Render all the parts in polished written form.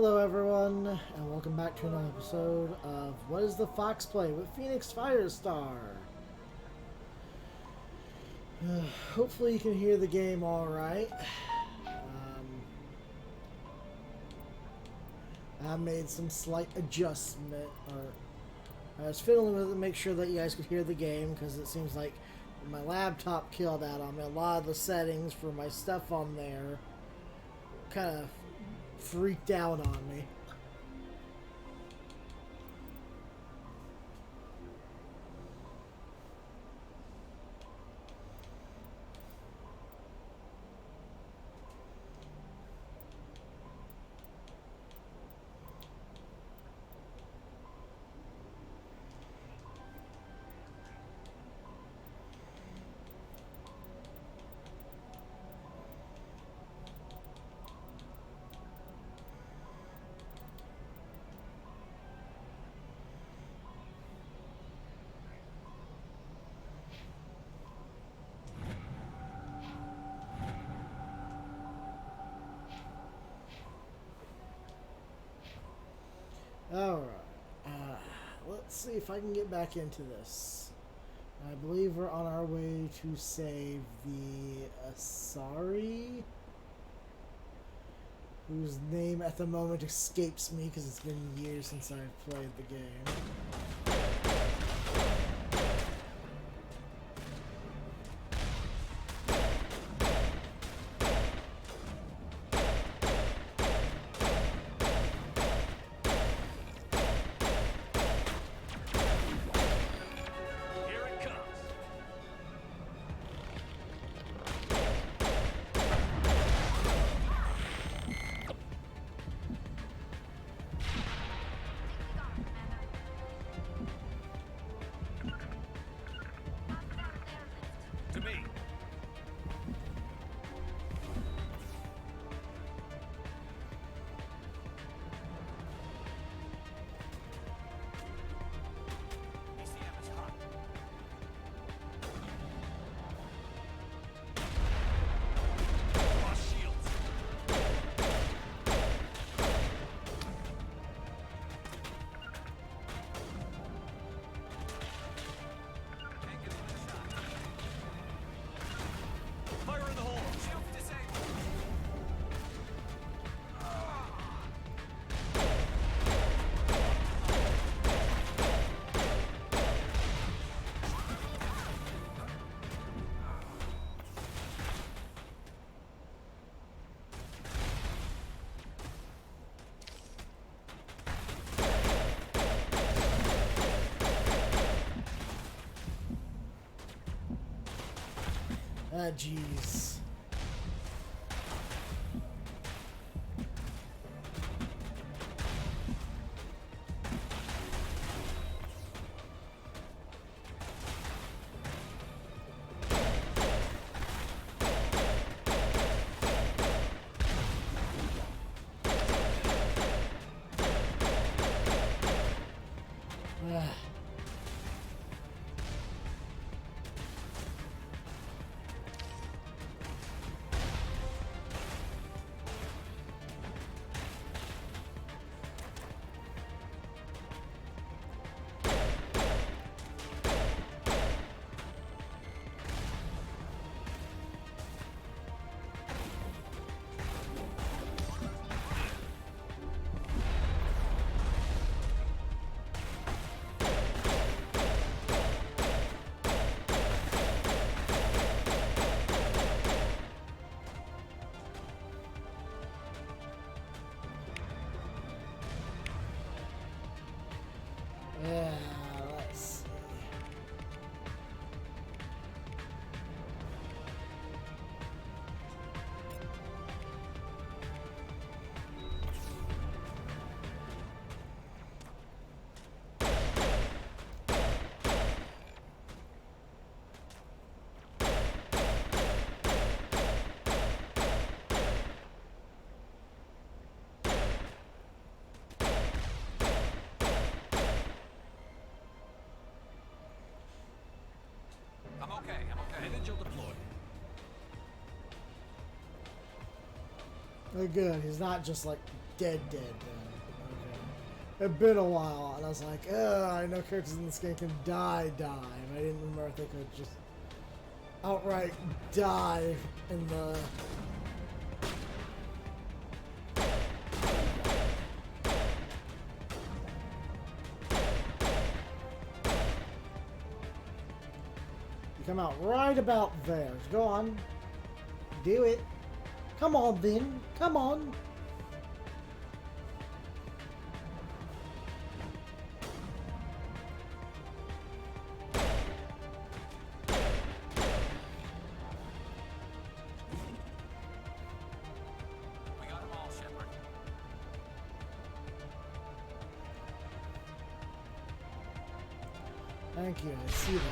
Hello everyone, and welcome back to another episode of What is the Fox Play with Phoenix Firestar. Hopefully you can hear the game alright. I made some slight adjustment, or I was fiddling with it to make sure that you guys could hear the game, because it seems like my laptop killed out on me. A lot of the settings for my stuff on there kind of freaked out on me. Alright, let's see if I can get back into this. I believe we're on our way to save the Asari, whose name at the moment escapes me because it's been years since I've played the game. Here it comes. To me. ECM is hot. Cross shields. Can't get one shot. Fire in the hole. Shield disabled. Ah, jeez. Ah. Oh, good. He's not just like dead. Okay. It'd been a while, and I was like, I know characters in this game can die. And I didn't remember if they could just outright die in the. You come out right about there. Go on. Do it. Come on, then. Come on. We got them all, Shepard. Thank you. I see that.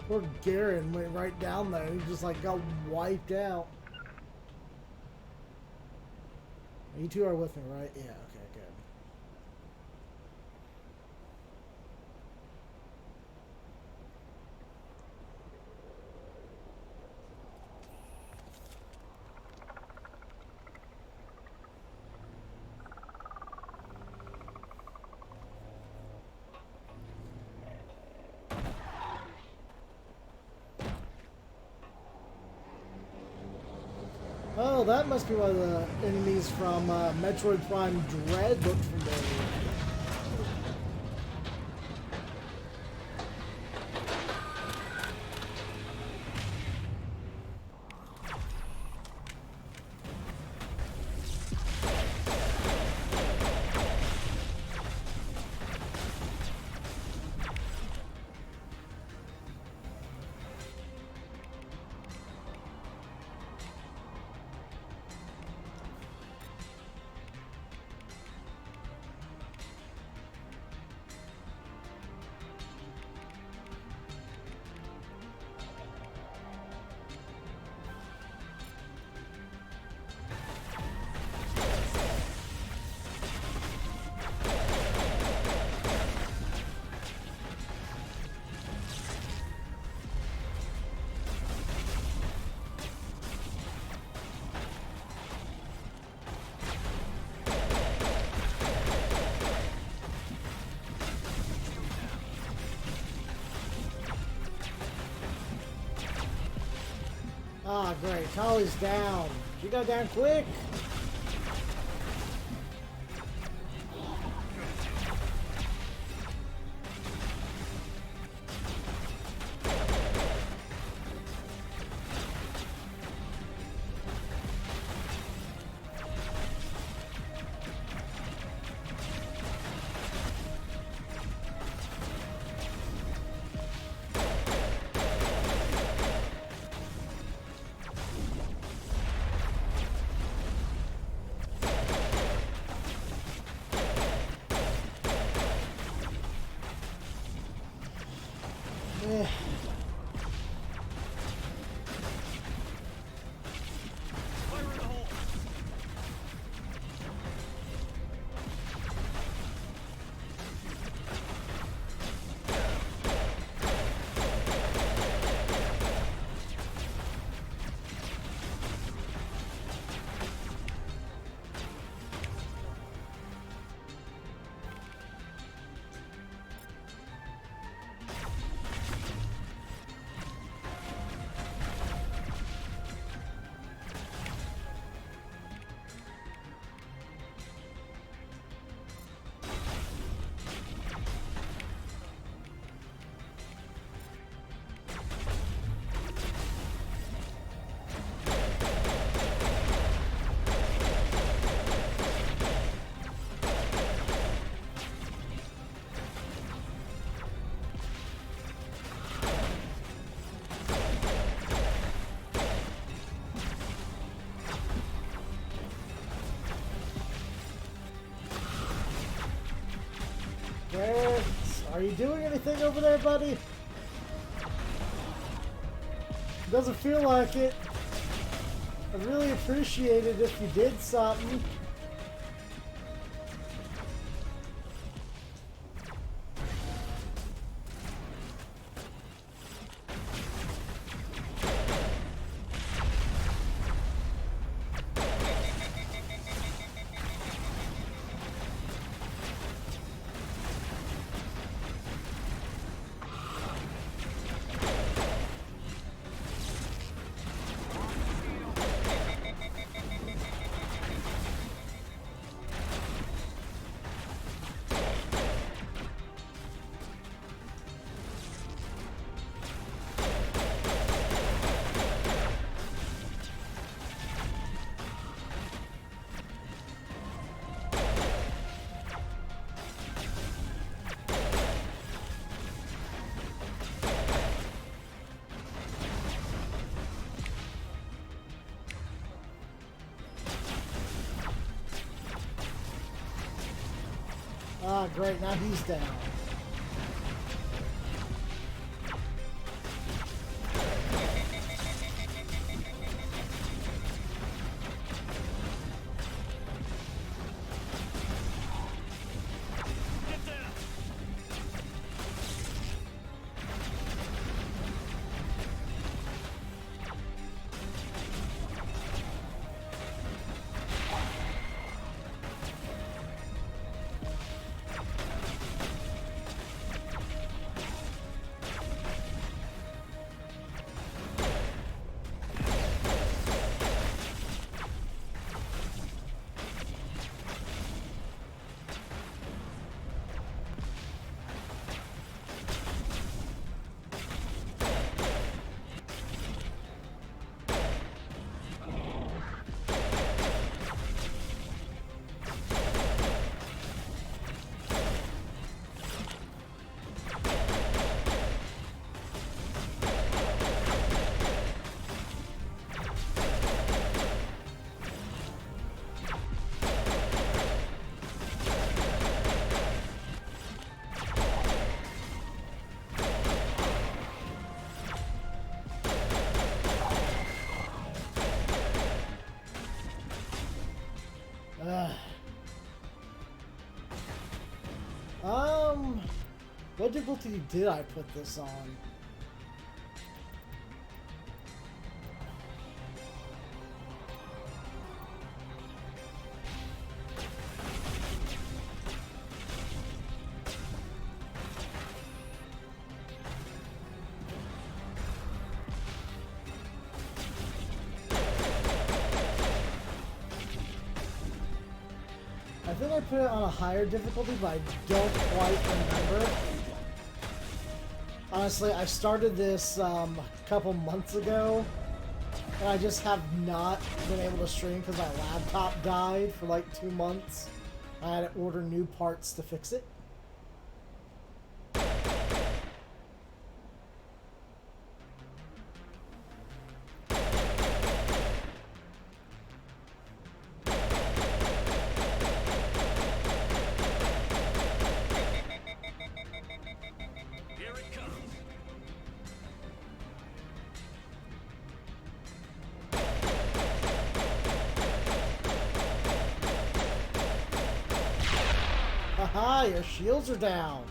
Poor Garen went right down there. He just like got wiped out. You two are with me, right? Yeah, okay, good. Oh, that must be why the enemies from Metroid Prime Dread looked familiar. Ah, great. Tali's down. She got down quick. Eh. Fire in the hole. Garrett, are you doing anything over there, buddy? Doesn't feel like it. I'd really appreciate it if you did something. Ah, great, now he's down. Get down. What difficulty did I put this on? I think I put it on a higher difficulty, but I don't quite remember. Honestly, I started this a couple months ago, and I just have not been able to stream because my laptop died for like 2 months. I had to order new parts to fix it. Here it comes. Haha, your shields are down.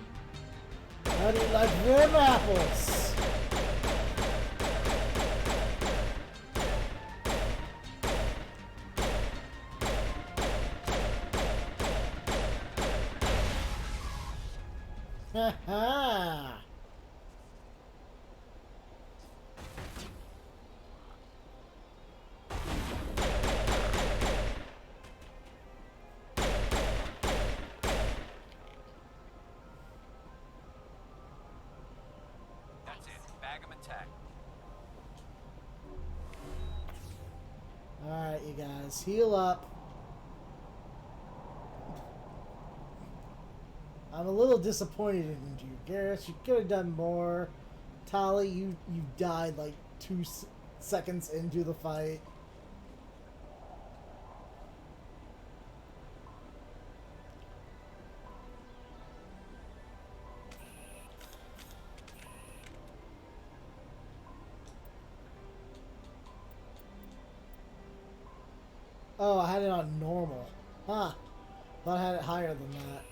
How do you like them apples? Haha. That's it. Bag 'em and tack. Alright, you guys, heal up. I'm a little disappointed in you, Garrus. You could have done more. Tali, you died like 2 seconds into the fight. had it on normal. Huh. Thought I had it higher than that.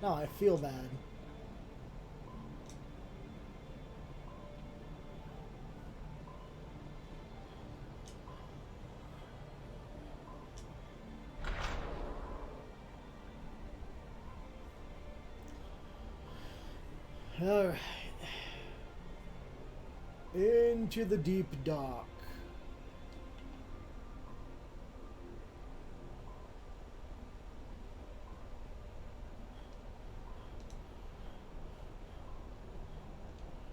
No, I feel bad. Alright. Into the deep dark.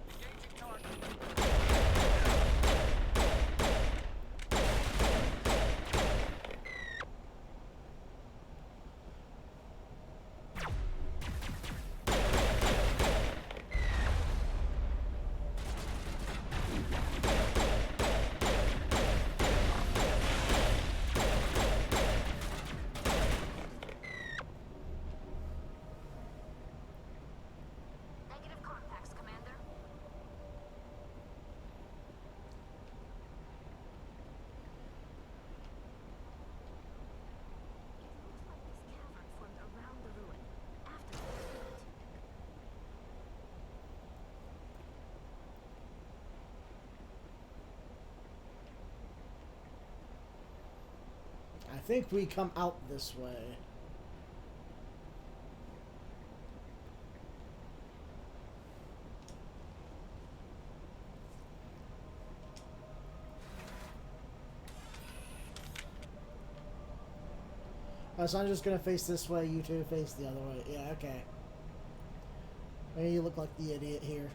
Engaging target. Negative contacts, Commander. It looks like this cavern formed around the ruin after the explosion. I think we come out this way. So I'm just gonna face this way, you two face the other way. Yeah, okay. Maybe you look like the idiot here.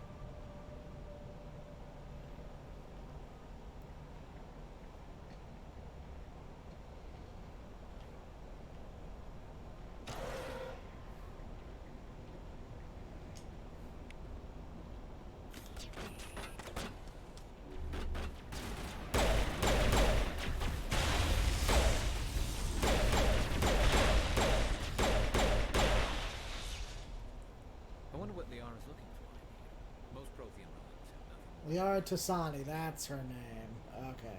I wonder what Liara's looking for. Most Prothean relics have nothing. Liara Tassani, that's her name. Okay.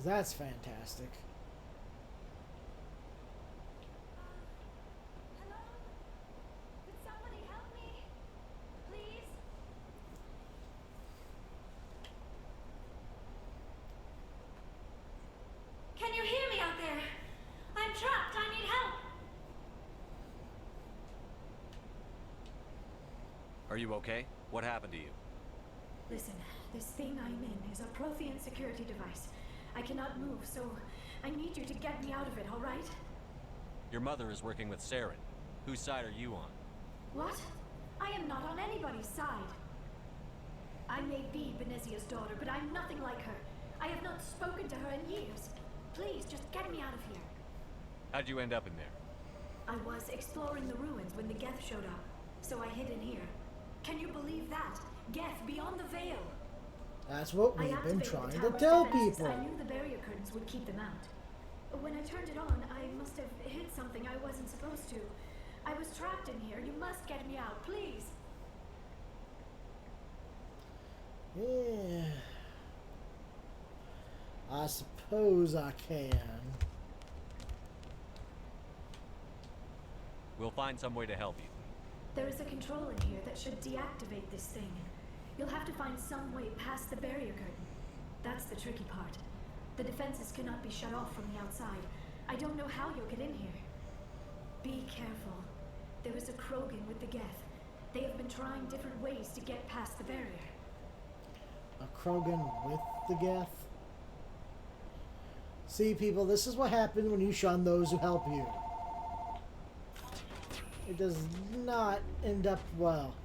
That's fantastic. Hello? Could somebody help me? Please? Can you hear me out there? I'm trapped. I need help. Are you okay? What happened to you? Listen, this thing I'm in is a Prothean security device. I cannot move, so I need you to get me out of it, all right? Your mother is working with Saren. Whose side are you on? What? I am not on anybody's side. I may be Benezia's daughter, but I'm nothing like her. I have not spoken to her in years. Please, just get me out of here. How'd you end up in there? I was exploring the ruins when the Geth showed up, so I hid in here. Can you believe that? Geth beyond the veil. That's what I we've been activated trying the to tower's tell defenses. people. I knew the barrier curtains would keep them out. When I turned it on, I must have hit something I wasn't supposed to. I was trapped in here. You must get me out, please. Yeah. I suppose I can. We'll find some way to help you. There is a control in here that should deactivate this thing. You'll have to find some way past the barrier curtain. That's the tricky part. The defenses cannot be shut off from the outside. I don't know how you'll get in here. Be careful. There is a Krogan with the Geth. They have been trying different ways to get past the barrier. A Krogan with the Geth? See, people, this is what happens when you shun those who help you. It does not end up well.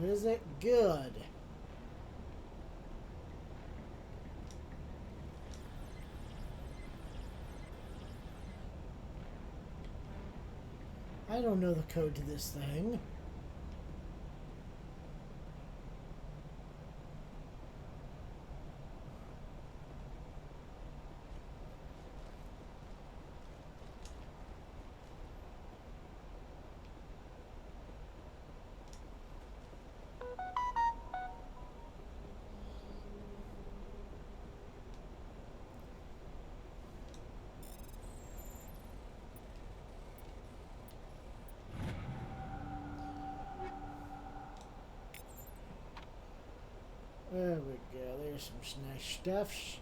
Is it good? I don't know the code to this thing. There we go. There's some nice stuffs.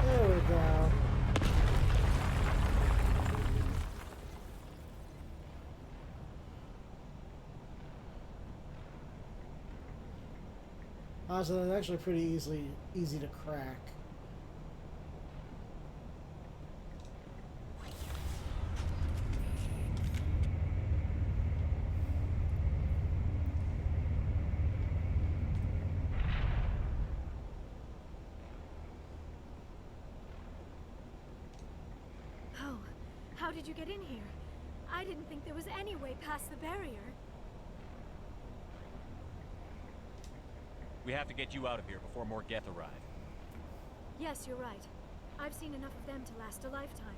There we go. So they're actually pretty easy to crack. Oh, how did you get in here? I didn't think there was any way past the barrier. We have to get you out of here before more Geth arrive. Yes, you're right. I've seen enough of them to last a lifetime.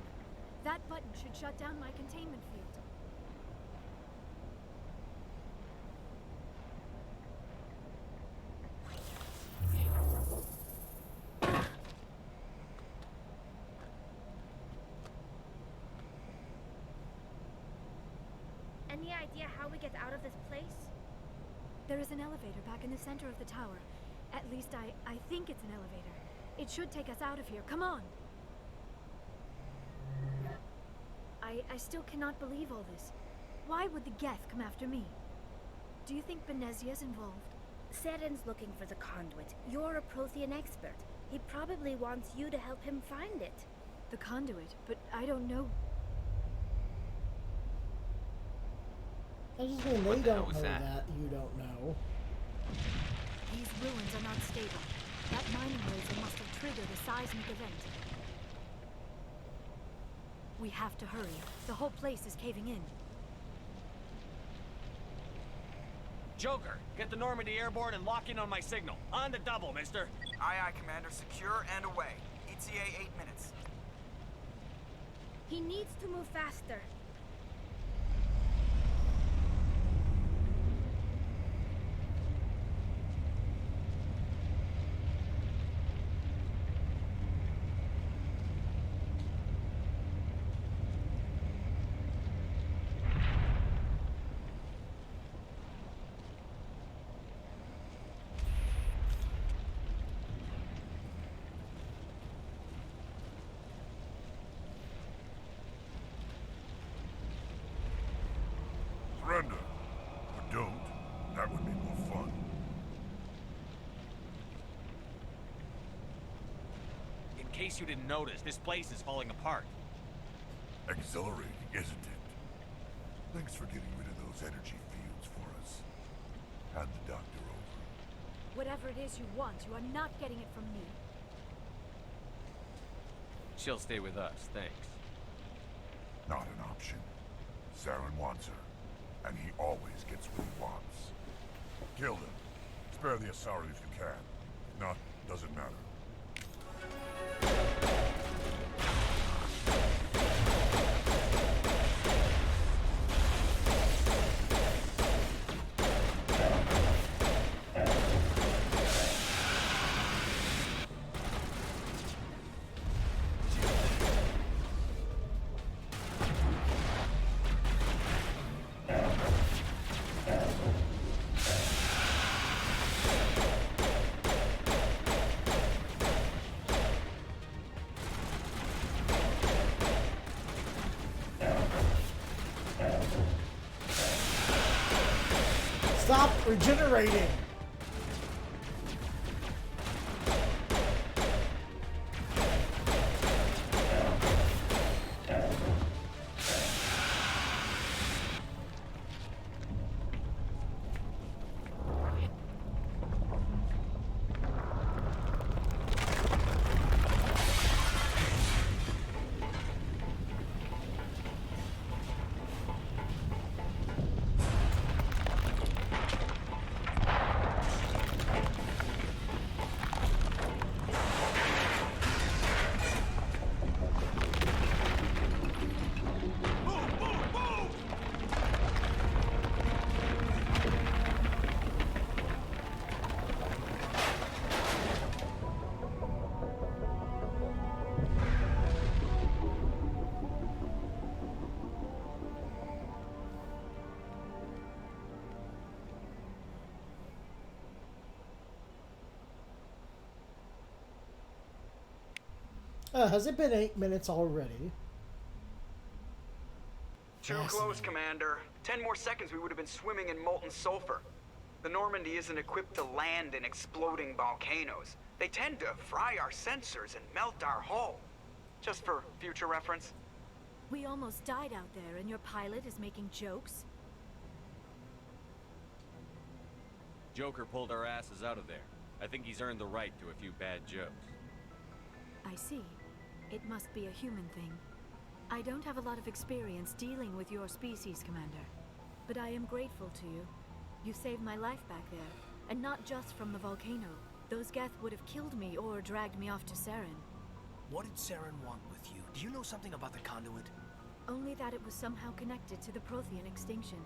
That button should shut down my containment field. Any idea how we get out of this place? There is an elevator back in the center of the tower. At least I think it's an elevator. It should take us out of here. Come on! I still cannot believe all this. Why would the Geth come after me? Do you think Benezia's involved? Seren's looking for the conduit. You're a Prothean expert. He probably wants you to help him find it. The conduit, but I don't know. I just mean they don't know that you don't know. These ruins are not stable. That mining laser must have triggered a seismic event. We have to hurry. The whole place is caving in. Joker, get the Normandy airborne and lock in on my signal. On the double, mister. Aye, aye, Commander. Secure and away. ETA 8 minutes. He needs to move faster. Surrender. Or don't. That would be more fun. In case you didn't notice, this place is falling apart. Exhilarating, isn't it? Thanks for getting rid of those energy fields for us. Hand the doctor over. Whatever it is you want, you are not getting it from me. She'll stay with us, thanks. Not an option. Saren wants her, and he always gets what he wants. Kill them. Spare the Asari if you can. If not, doesn't matter. Regenerating. Has it been 8 minutes already? Too close, Commander. 10 more seconds we would have been swimming in molten sulfur. The Normandy isn't equipped to land in exploding volcanoes. They tend to fry our sensors and melt our hull. Just for future reference. We almost died out there, and your pilot is making jokes? Joker pulled our asses out of there. I think he's earned the right to a few bad jokes. I see. It must be a human thing. I don't have a lot of experience dealing with your species, Commander. But I am grateful to you. You saved my life back there, and not just from the volcano. Those Geth would have killed me or dragged me off to Saren. What did Saren want with you? Do you know something about the conduit? Only that it was somehow connected to the Prothean extinction.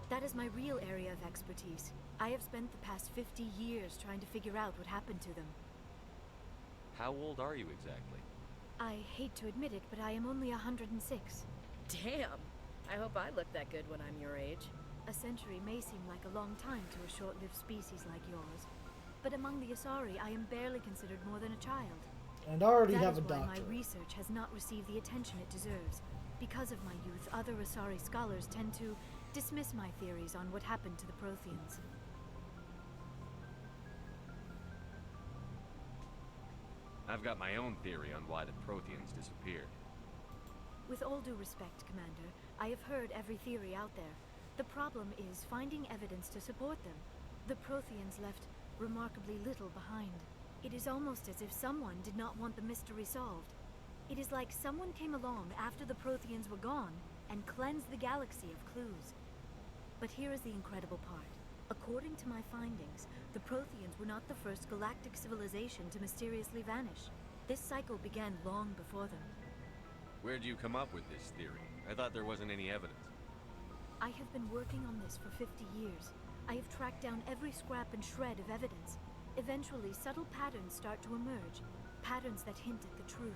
That is my real area of expertise. I have spent the past 50 years trying to figure out what happened to them. How old are you exactly? I hate to admit it, but I am only 106. Damn! I hope I look that good when I'm your age. A century may seem like a long time to a short-lived species like yours. But among the Asari, I am barely considered more than a child. And already That have is a why doctor. my research has not received the attention it deserves. Because of my youth, other Asari scholars tend to dismiss my theories on what happened to the Protheans. I've got my own theory on why the Protheans disappeared. With all due respect, Commander, I have heard every theory out there. The problem is finding evidence to support them. The Protheans left remarkably little behind. It is almost as if someone did not want the mystery solved. It is like someone came along after the Protheans were gone and cleansed the galaxy of clues. But here is the incredible part. According to my findings, the Protheans were not the first galactic civilization to mysteriously vanish. This cycle began long before them. Where'd you come up with this theory? I thought there wasn't any evidence. I have been working on this for 50 years. I have tracked down every scrap and shred of evidence. Eventually, subtle patterns start to emerge, patterns that hint at the truth.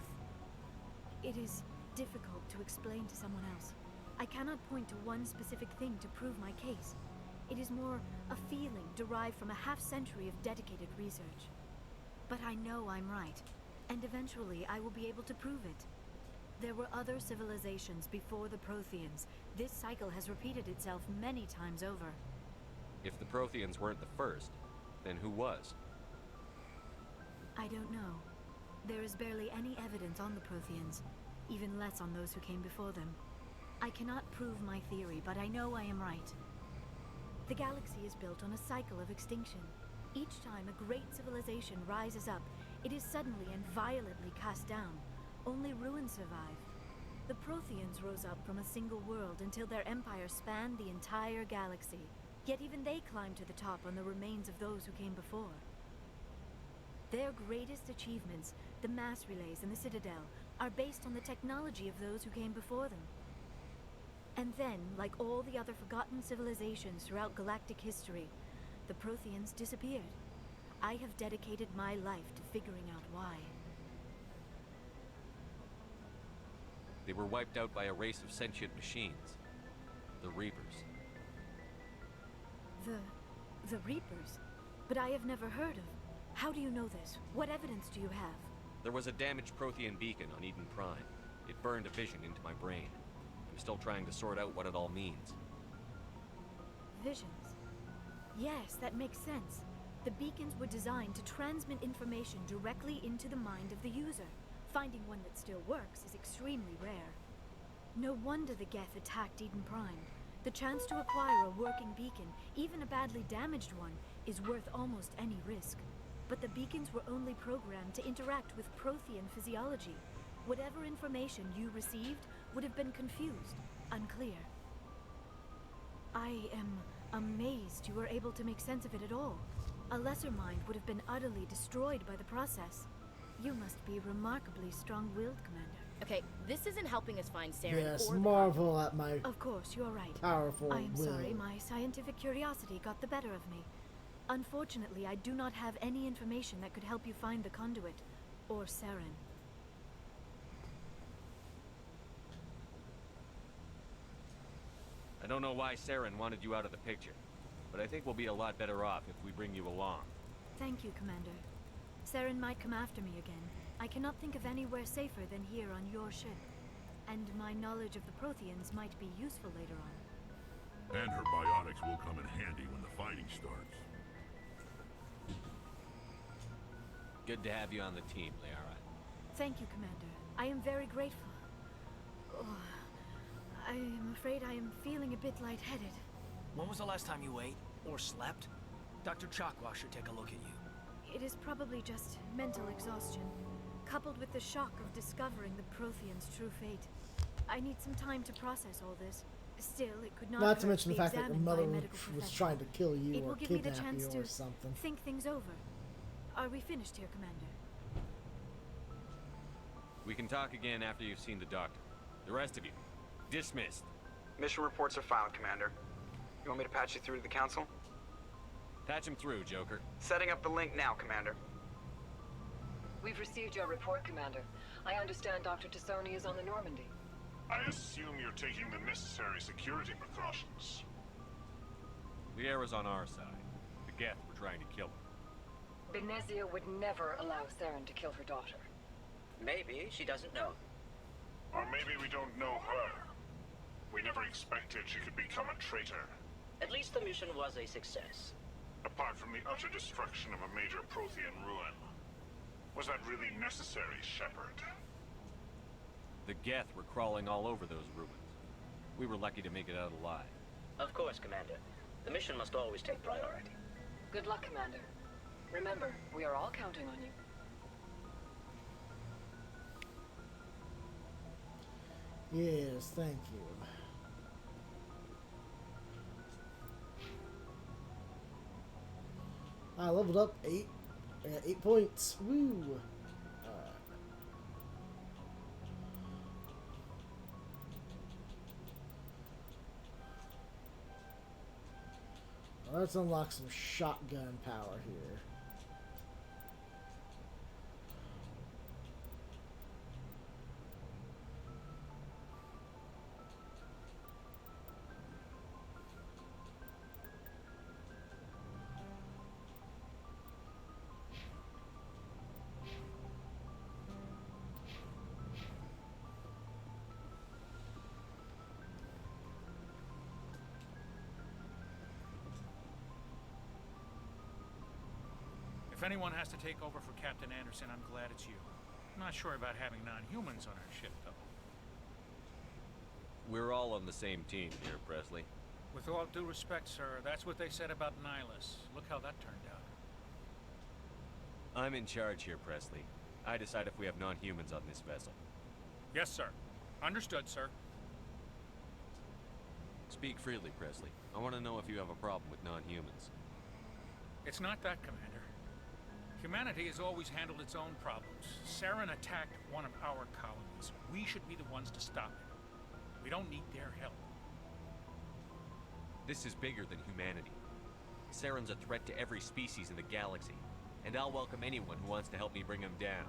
It is difficult to explain to someone else. I cannot point to one specific thing to prove my case. It is more a feeling derived from a half-century of dedicated research. But I know I'm right, and eventually I will be able to prove it. There were other civilizations before the Protheans. This cycle has repeated itself many times over. If the Protheans weren't the first, then who was? I don't know. There is barely any evidence on the Protheans, even less on those who came before them. I cannot prove my theory, but I know I am right. The galaxy is built on a cycle of extinction. Each time a great civilization rises up, it is suddenly and violently cast down. Only ruins survive. The Protheans rose up from a single world until their empire spanned the entire galaxy. Yet even they climbed to the top on the remains of those who came before. Their greatest achievements, the mass relays and the Citadel, are based on the technology of those who came before them. And then, like all the other forgotten civilizations throughout galactic history, the Protheans disappeared. I have dedicated my life to figuring out why. They were wiped out by a race of sentient machines. The Reapers. The Reapers? But I have never heard of. How do you know this? What evidence do you have? There was a damaged Prothean beacon on Eden Prime. It burned a vision into my brain. I'm still trying to sort out what it all means. Visions. Yes, that makes sense. The beacons were designed to transmit information directly into the mind of the user. Finding one that still works is extremely rare. No wonder the Geth attacked Eden Prime. The chance to acquire a working beacon, even a badly damaged one, is worth almost any risk. But the beacons were only programmed to interact with Prothean physiology. Whatever information you received would have been confused, unclear. I am amazed you were able to make sense of it at all. A lesser mind would have been utterly destroyed by the process. You must be remarkably strong-willed, Commander. Okay, this isn't helping us find Saren Yes, or the marvel at my Of course, you're right. powerful I am will. sorry, my scientific curiosity got the better of me. Unfortunately, I do not have any information that could help you find the conduit, or Saren. I don't know why Saren wanted you out of the picture, but I think we'll be a lot better off if we bring you along. Thank you, Commander. Saren might come after me again. I cannot think of anywhere safer than here on your ship. And my knowledge of the Protheans might be useful later on. And her biotics will come in handy when the fighting starts. Good to have you on the team, Liara. Thank you, Commander. I am very grateful. Oh, I am afraid I am feeling a bit lightheaded. When was the last time you ate? Or slept? Dr. Chakwa should take a look at you. It is probably just mental exhaustion, coupled with the shock of discovering the Protheans' true fate. I need some time to process all this. Still, it could not Not to hurt mention the be fact that your examined by a mother medical was professional. trying to kill you It or will give me the kidnap chance you or to something. think things over. Are we finished here, Commander? We can talk again after you've seen the doctor. The rest of you, dismissed. Mission reports are filed, Commander. You want me to patch you through to the Council? Patch him through, Joker. Setting up the link now, Commander. We've received your report, Commander. I understand Dr. Tassoni is on the Normandy. I assume you're taking the necessary security precautions. Liara's on our side. The Geth were trying to kill her. Benezia would never allow Saren to kill her daughter. Maybe she doesn't know. Or maybe we don't know her. We never expected she could become a traitor. At least the mission was a success. Apart from the utter destruction of a major Prothean ruin. Was that really necessary, Shepard? The Geth were crawling all over those ruins. We were lucky to make it out alive. Of course, Commander. The mission must always take priority. Good luck, Commander. Remember, we are all counting on you. Yes, thank you. I leveled up 8. I got 8 points. Woo! Let's unlock some shotgun power here. If anyone has to take over for Captain Anderson, I'm glad it's you. I'm not sure about having non-humans on our ship, though. We're all on the same team here, Presley. With all due respect, sir, that's what they said about Nihilus. Look how that turned out. I'm in charge here, Presley. I decide if we have non-humans on this vessel. Yes, sir. Understood, sir. Speak freely, Presley. I want to know if you have a problem with non-humans. It's not that, Commander. Humanity has always handled its own problems. Saren attacked one of our colonies. We should be the ones to stop it. We don't need their help. This is bigger than humanity. Saren's a threat to every species in the galaxy, and I'll welcome anyone who wants to help me bring him down.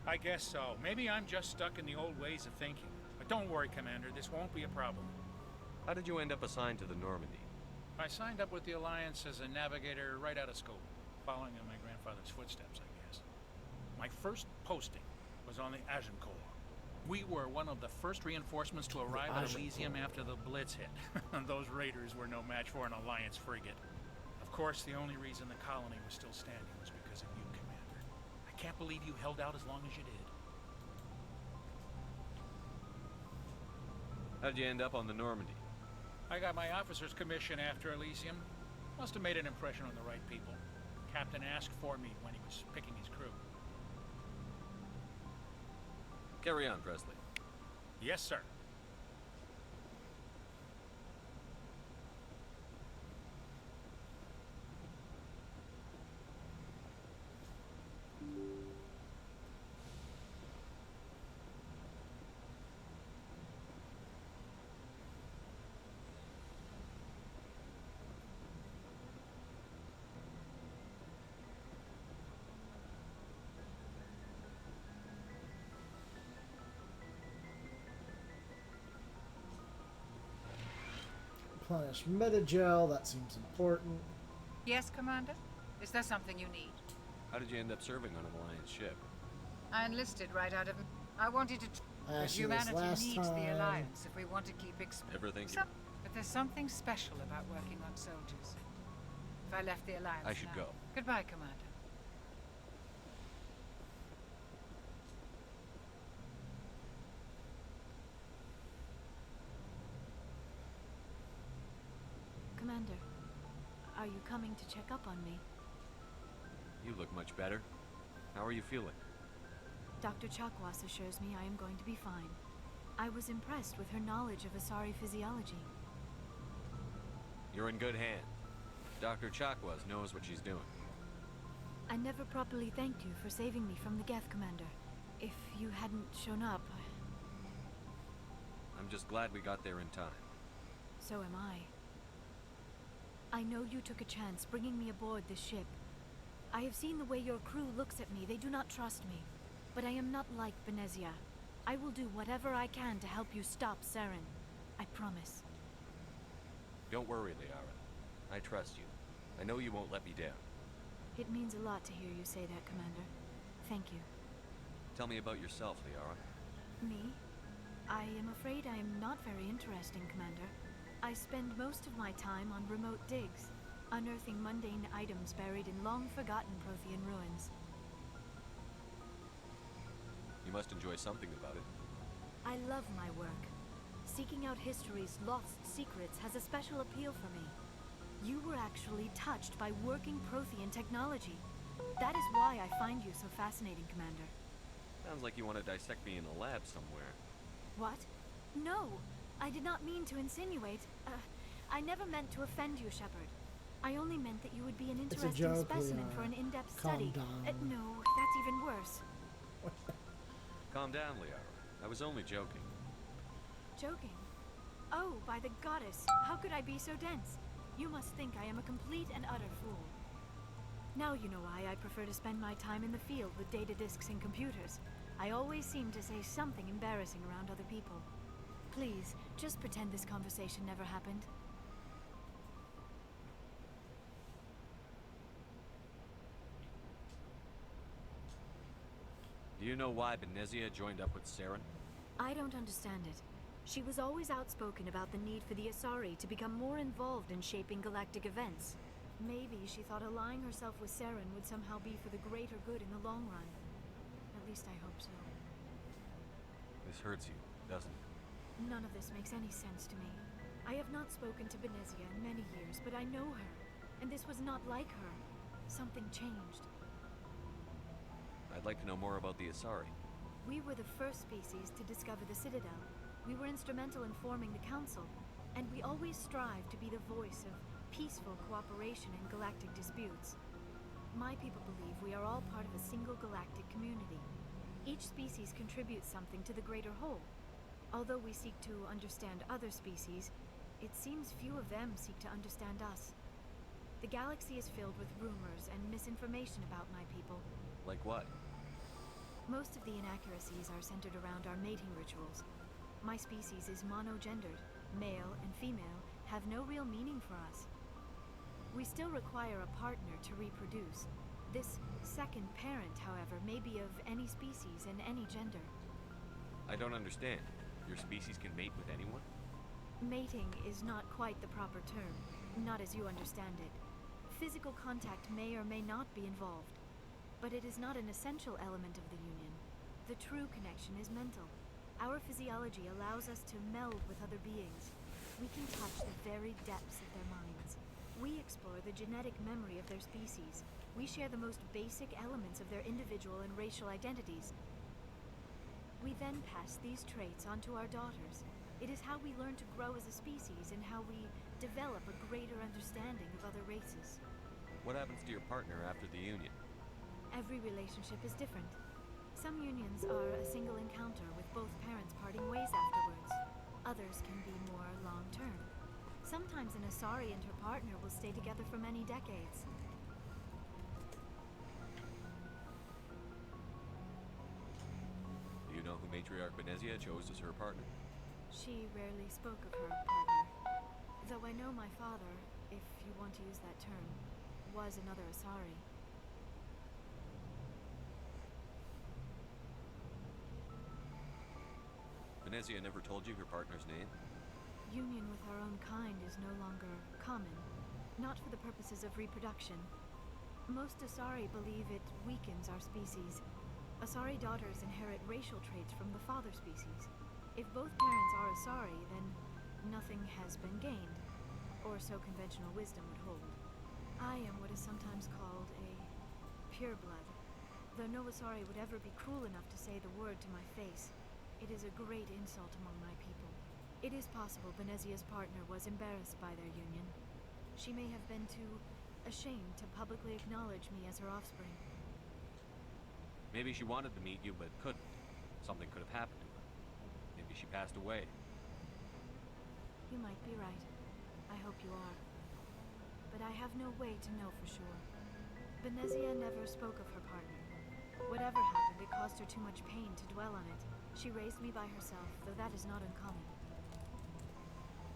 I guess so. Maybe I'm just stuck in the old ways of thinking. But don't worry, Commander. This won't be a problem. How did you end up assigned to the Normandy? I signed up with the Alliance as a navigator right out of school, following in my grandfather's footsteps, I guess. My first posting was on the Agincourt. We were one of the first reinforcements to arrive at Elysium after the Blitz hit. Those raiders were no match for an Alliance frigate. Of course, the only reason the colony was still standing was because of you, Commander. I can't believe you held out as long as you did. How'd you end up on the Normandy? I got my officer's commission after Elysium. Must have made an impression on the right people. Captain asked for me when he was picking his crew. Carry on, Presley. Yes, sir. Replenish metagel, that seems important. Yes, Commander? Is there something you need? How did you end up serving on an Alliance ship? I enlisted right out of... I wanted to... But humanity needs the Alliance if we want to keep Everything. But there's something special about working on soldiers. If I left the Alliance I should now. go. Goodbye, Commander. Commander, are you coming to check up on me? You look much better. How are you feeling? Dr. Chakwas assures me I am going to be fine. I was impressed with her knowledge of Asari physiology. You're in good hands. Dr. Chakwas knows what she's doing. I never properly thanked you for saving me from the Geth, Commander. If you hadn't shown up... I'm just glad we got there in time. So am I. I know you took a chance bringing me aboard this ship. I have seen the way your crew looks at me. They do not trust me. But I am not like Benezia. I will do whatever I can to help you stop Saren. I promise. Don't worry, Liara. I trust you. I know you won't let me down. It means a lot to hear you say that, Commander. Thank you. Tell me about yourself, Liara. Me? I am afraid I am not very interesting, Commander. I spend most of my time on remote digs, unearthing mundane items buried in long-forgotten Prothean ruins. You must enjoy something about it. I love my work. Seeking out history's lost secrets has a special appeal for me. You were actually touched by working Prothean technology. That is why I find you so fascinating, Commander. Sounds like you want to dissect me in a lab somewhere. What? No! I did not mean to insinuate. I never meant to offend you, Shepard. I only meant that you would be an interesting specimen for an in-depth study. No, that's even worse. Calm down, Liara. I was only joking. Joking? Oh, by the goddess, how could I be so dense? You must think I am a complete and utter fool. Now you know why I prefer to spend my time in the field with data disks and computers. I always seem to say something embarrassing around other people. Please, just pretend this conversation never happened. Do you know why Benezia joined up with Saren? I don't understand it. She was always outspoken about the need for the Asari to become more involved in shaping galactic events. Maybe she thought allying herself with Saren would somehow be for the greater good in the long run. At least I hope so. This hurts you, doesn't it? None of this makes any sense to me. I have not spoken to Benezia in many years, but I know her. And this was not like her. Something changed. I'd like to know more about the Asari. We were the first species to discover the Citadel. We were instrumental in forming the Council, and we always strive to be the voice of peaceful cooperation in galactic disputes. My people believe we are all part of a single galactic community. Each species contributes something to the greater whole. Although we seek to understand other species, it seems few of them seek to understand us. The galaxy is filled with rumors and misinformation about my people. Like what? Most of the inaccuracies are centered around our mating rituals. My species is monogendered. Male and female have no real meaning for us. We still require a partner to reproduce. This second parent, however, may be of any species and any gender. I don't understand. Your species can mate with anyone? Mating is not quite the proper term, not as you understand it. Physical contact may or may not be involved, but it is not an essential element of the union. The true connection is mental. Our physiology allows us to meld with other beings. We can touch the very depths of their minds. We explore the genetic memory of their species. We share the most basic elements of their individual and racial identities. We then pass these traits on to our daughters. It is how we learn to grow as a species and how we develop a greater understanding of other races. What happens to your partner after the union? Every relationship is different. Some unions are a single encounter with both parents parting ways afterwards. Others can be more long-term. Sometimes an Asari and her partner will stay together for many decades. Do you know who Matriarch Benezia chose as her partner? She rarely spoke of her partner. Though I know my father, if you want to use that term, was another Asari. Benezia never told you her partner's name? Union with our own kind is no longer common, not for the purposes of reproduction. Most Asari believe it weakens our species. Asari daughters inherit racial traits from the father species. If both parents are Asari, then nothing has been gained, or so conventional wisdom would hold. I am what is sometimes called a pureblood, though no Asari would ever be cruel enough to say the word to my face. It is a great insult among my people. It is possible Benezia's partner was embarrassed by their union. She may have been too ashamed to publicly acknowledge me as her offspring. Maybe she wanted to meet you, but couldn't. Something could have happened to her. Maybe she passed away. You might be right. I hope you are. But I have no way to know for sure. Benezia never spoke of her partner. Whatever happened, it caused her too much pain to dwell on it. She raised me by herself, though that is not uncommon.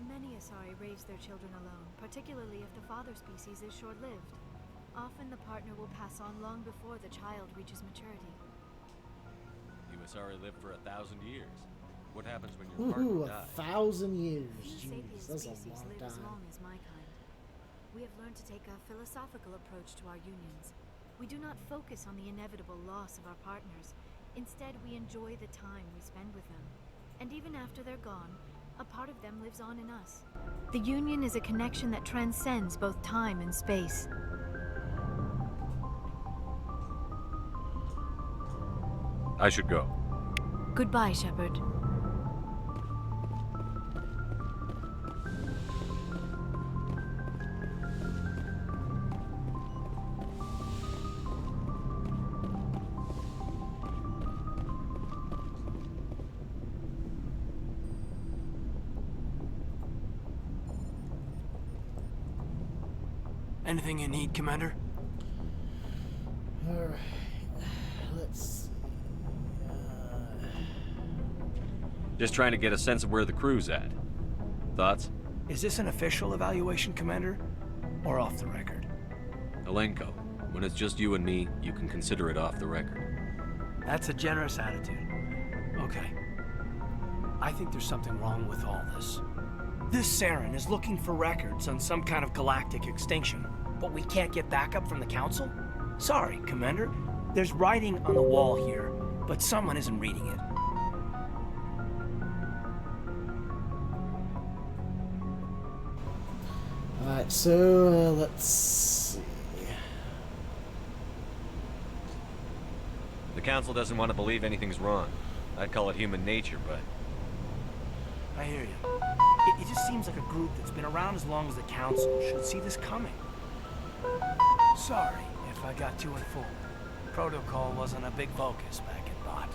Many Asari raise their children alone, particularly if the father species is short-lived. Often the partner will pass on long before the child reaches maturity. You Asari live for 1,000 years. What happens when your partner dies? 1,000 years. Few Jeez, sapient that's a species long live as time. long as my kind. We have learned to take a philosophical approach to our unions. We do not focus on the inevitable loss of our partners. Instead, we enjoy the time we spend with them. And even after they're gone, a part of them lives on in us. The union is a connection that transcends both time and space. I should go. Goodbye, Shepard. Anything you need, Commander? Alright. Let's see. Just trying to get a sense of where the crew's at. Thoughts? Is this an official evaluation, Commander? Or off the record? Alenko, when it's just you and me, you can consider it off the record. That's a generous attitude. Okay. I think there's something wrong with all this. This Saren is looking for records on some kind of galactic extinction, but we can't get backup from the Council? Sorry, Commander. There's writing on the wall here, but someone isn't reading it. Alright, so let's see. The Council doesn't want to believe anything's wrong. I'd call it human nature, but... I hear you. It just seems like a group that's been around as long as the Council should see this coming. Sorry if I got too informed. Protocol wasn't a big focus back in Bot.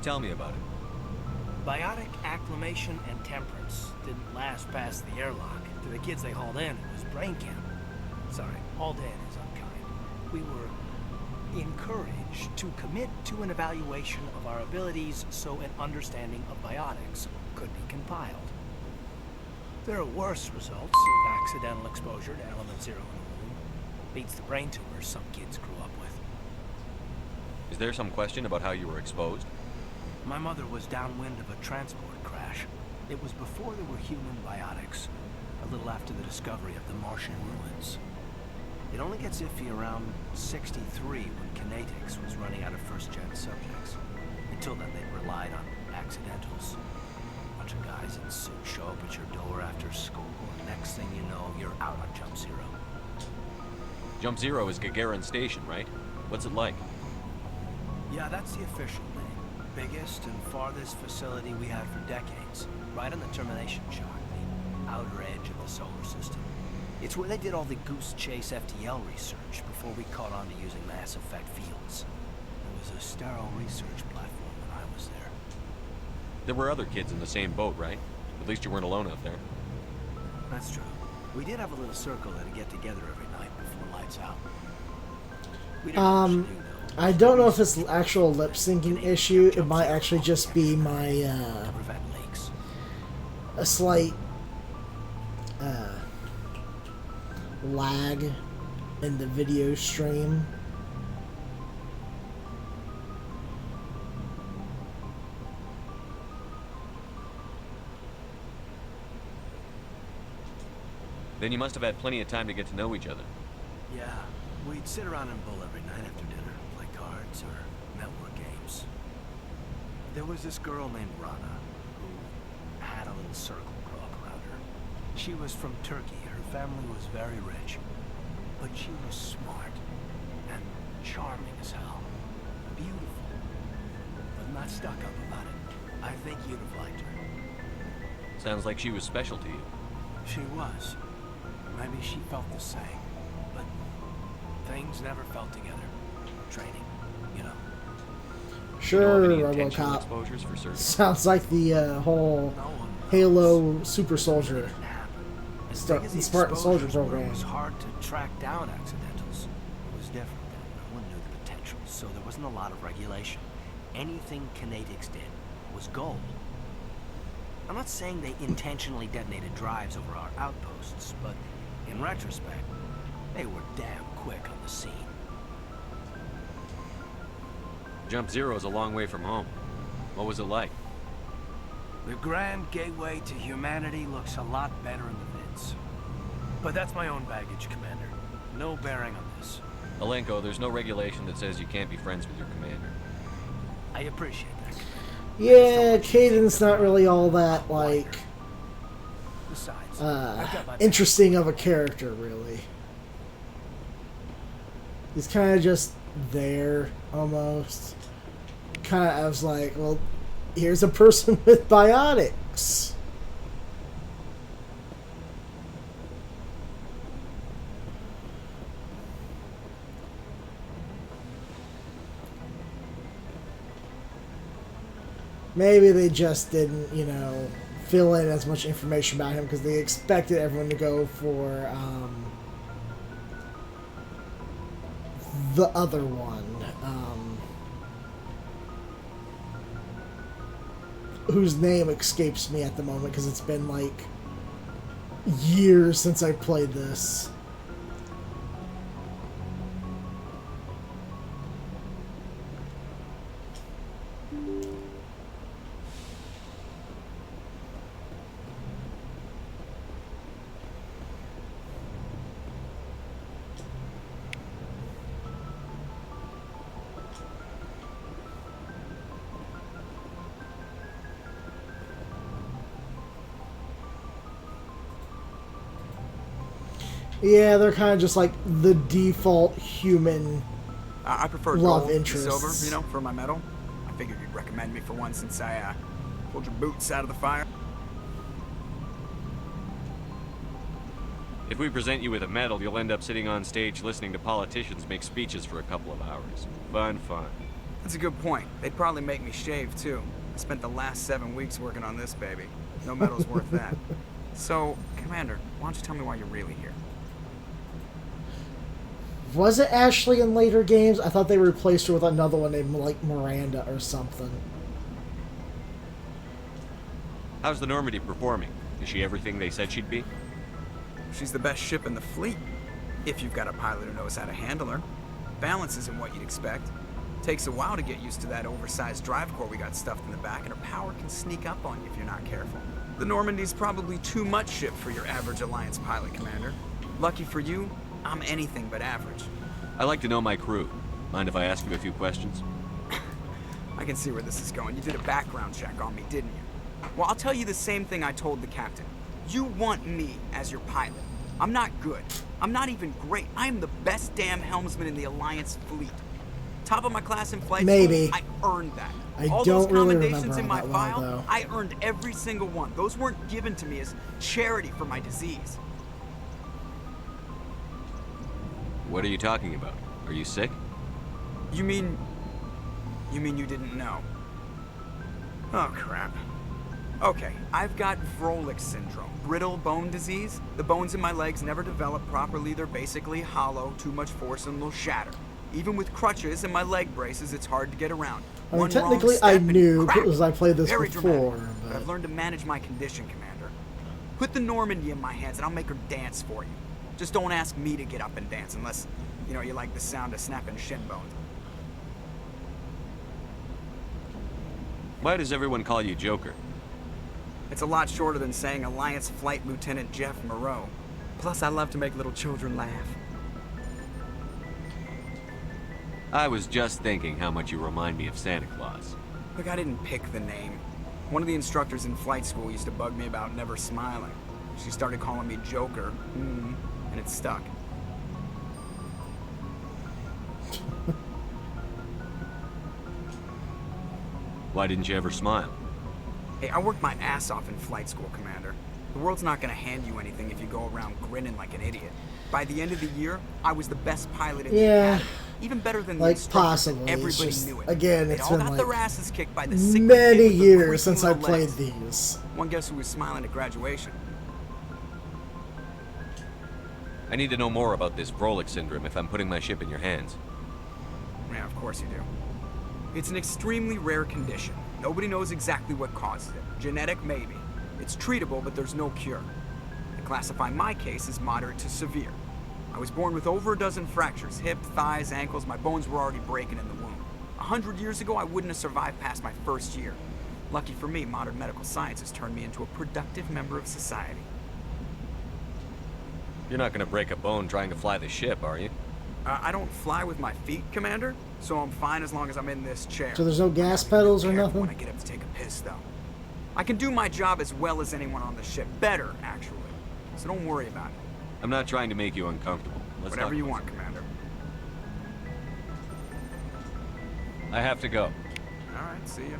Tell me about it. Biotic acclimation and temperance didn't last past the airlock. To the kids they hauled in, it was brain camp. Sorry, hauled in is unkind. We were encouraged to commit to an evaluation of our abilities so an understanding of biotics could be compiled. There are worse results of accidental exposure to element 0 in the womb. Beats the brain tumors some kids grew up with. Is there some question about how you were exposed? My mother was downwind of a transport crash. It was before there were human biotics. a little after the discovery of the Martian ruins. It only gets iffy around 63 when Kinetics was running out of first-gen subjects. Until then, they'd relied on accidentals. A bunch of guys in suits show up at your door after school, and next thing you know, you're out on Jump Zero. Jump Zero is Gagarin Station, right? What's it like? Yeah, that's the official name. Biggest and farthest facility we had for decades. Right on the termination shock, the outer edge of the solar system. It's where they did all the Goose Chase FTL research before we caught on to using mass effect fields. It was a sterile research platform when I was there. There were other kids in the same boat, right? At least you weren't alone out there. That's true. We did have a little circle that'd get together every night before lights out. I don't know if it's an actual lip syncing issue. It might actually just be my a slight lag in the video stream. Then you must have had plenty of time to get to know each other. Yeah, we'd sit around and bull every night after dinner, play cards or network games. There was this girl named Rana who had a little circle grow up around her. She was from Turkey. Her family was very rich, but she was smart and charming as hell. Beautiful, but not stuck up about it. I think you'd have liked her. Sounds like she was special to you. She was. Maybe she felt the same, but things never felt together. Training, you know. Sure, You know of any intentional RoboCop. exposures for certain? Sounds like the whole Halo Super Soldier, the Spartan Soldier program. It was hard to track down accidentals. It was different then. No one knew the potential, so there wasn't a lot of regulation. Anything Kinetics did was gold. I'm not saying they intentionally detonated drives over our outposts, but in retrospect, they were damn quick on the scene. Jump Zero is a long way from home. What was it like? The Grand Gateway to Humanity looks a lot better in the vids. But that's my own baggage, Commander. No bearing on this. Alenko, there's no regulation that says you can't be friends with your commander. I appreciate that, Commander. Yeah, Kaiden's not really all that, like, interesting of a character, really. He's kind of just there, almost. Kind of, I was like, well, here's a person with biotics. Maybe they just didn't, you know, fill in as much information about him because they expected everyone to go for the other one. Whose name escapes me at the moment because it's been like years since I played this. Yeah, they're kind of just like the default human I prefer love gold to interests. silver, you know, for my medal. I figured you'd recommend me for one since I pulled your boots out of the fire. If we present you with a medal, you'll end up sitting on stage listening to politicians make speeches for a couple of hours. Fun. That's a good point. They'd probably make me shave, too. I spent the last 7 weeks working on this baby. No medal's worth that. So, Commander, why don't you tell me why you're really here? Was it Ashley in later games? I thought they replaced her with another one named, like, Miranda or something. How's the Normandy performing? Is she everything they said she'd be? She's the best ship in the fleet, if you've got a pilot who knows how to handle her. Balance isn't what you'd expect. Takes a while to get used to that oversized drive core we got stuffed in the back, and her power can sneak up on you if you're not careful. The Normandy's probably too much ship for your average Alliance pilot, Commander. Lucky for you, I'm anything but average. I like to know my crew. Mind if I ask you a few questions? I can see where this is going. You did a background check on me, didn't you? Well, I'll tell you the same thing I told the captain. You want me as your pilot. I'm not good. I'm not even great. I am the best damn helmsman in the Alliance fleet. Top of my class in flight Maybe. school, I earned that. I All don't those really commendations remember in my that file, well, though. I earned every single one. Those weren't given to me as charity for my disease. What are you talking about? Are you sick? You mean you didn't know? Oh, crap. Okay, I've got Vrolik syndrome, brittle bone disease. The bones in my legs never develop properly. They're basically hollow, too much force and they'll shatter. Even with crutches and my leg braces, it's hard to get around. I mean, One wrong technically, step I and knew crack. because I played this Very before. dramatic, but But I've learned to manage my condition, Commander. Put the Normandy in my hands and I'll make her dance for you. Just don't ask me to get up and dance unless, you know, you like the sound of snapping shin bones. Why does everyone call you Joker? It's a lot shorter than saying Alliance Flight Lieutenant Jeff Moreau. Plus, I love to make little children laugh. I was just thinking how much you remind me of Santa Claus. Look, I didn't pick the name. One of the instructors in flight school used to bug me about never smiling. She started calling me Joker, and it stuck. Why didn't you ever smile? Hey, I worked my ass off in flight school, Commander. The world's not gonna hand you anything if you go around grinning like an idiot. By the end of the year, I was the best pilot in the academy. Even better than the like instructors, possibly. and everybody It's just, knew it. again, They'd it's all been got like their asses kicked by the sick kid many with the years creaky since I little played legs. these. One guess who was smiling at graduation? I need to know more about this Vrolik syndrome if I'm putting my ship in your hands. Yeah, of course you do. It's an extremely rare condition. Nobody knows exactly what causes it. Genetic, maybe. It's treatable, but there's no cure. I classify my case as moderate to severe. I was born with over a dozen fractures, hip, thighs, ankles. My bones were already breaking in the womb. 100 years ago, I wouldn't have survived past my first year. Lucky for me, modern medical science has turned me into a productive member of society. You're not gonna break a bone trying to fly the ship, are you? I don't fly with my feet, Commander, so I'm fine as long as I'm in this chair. So there's no gas pedals or nothing? When I get up to take a piss, though. I can do my job as well as anyone on the ship. Better, actually. So don't worry about it. I'm not trying to make you uncomfortable. Let's Whatever talk you about want, Commander. I have to go. All right, see ya.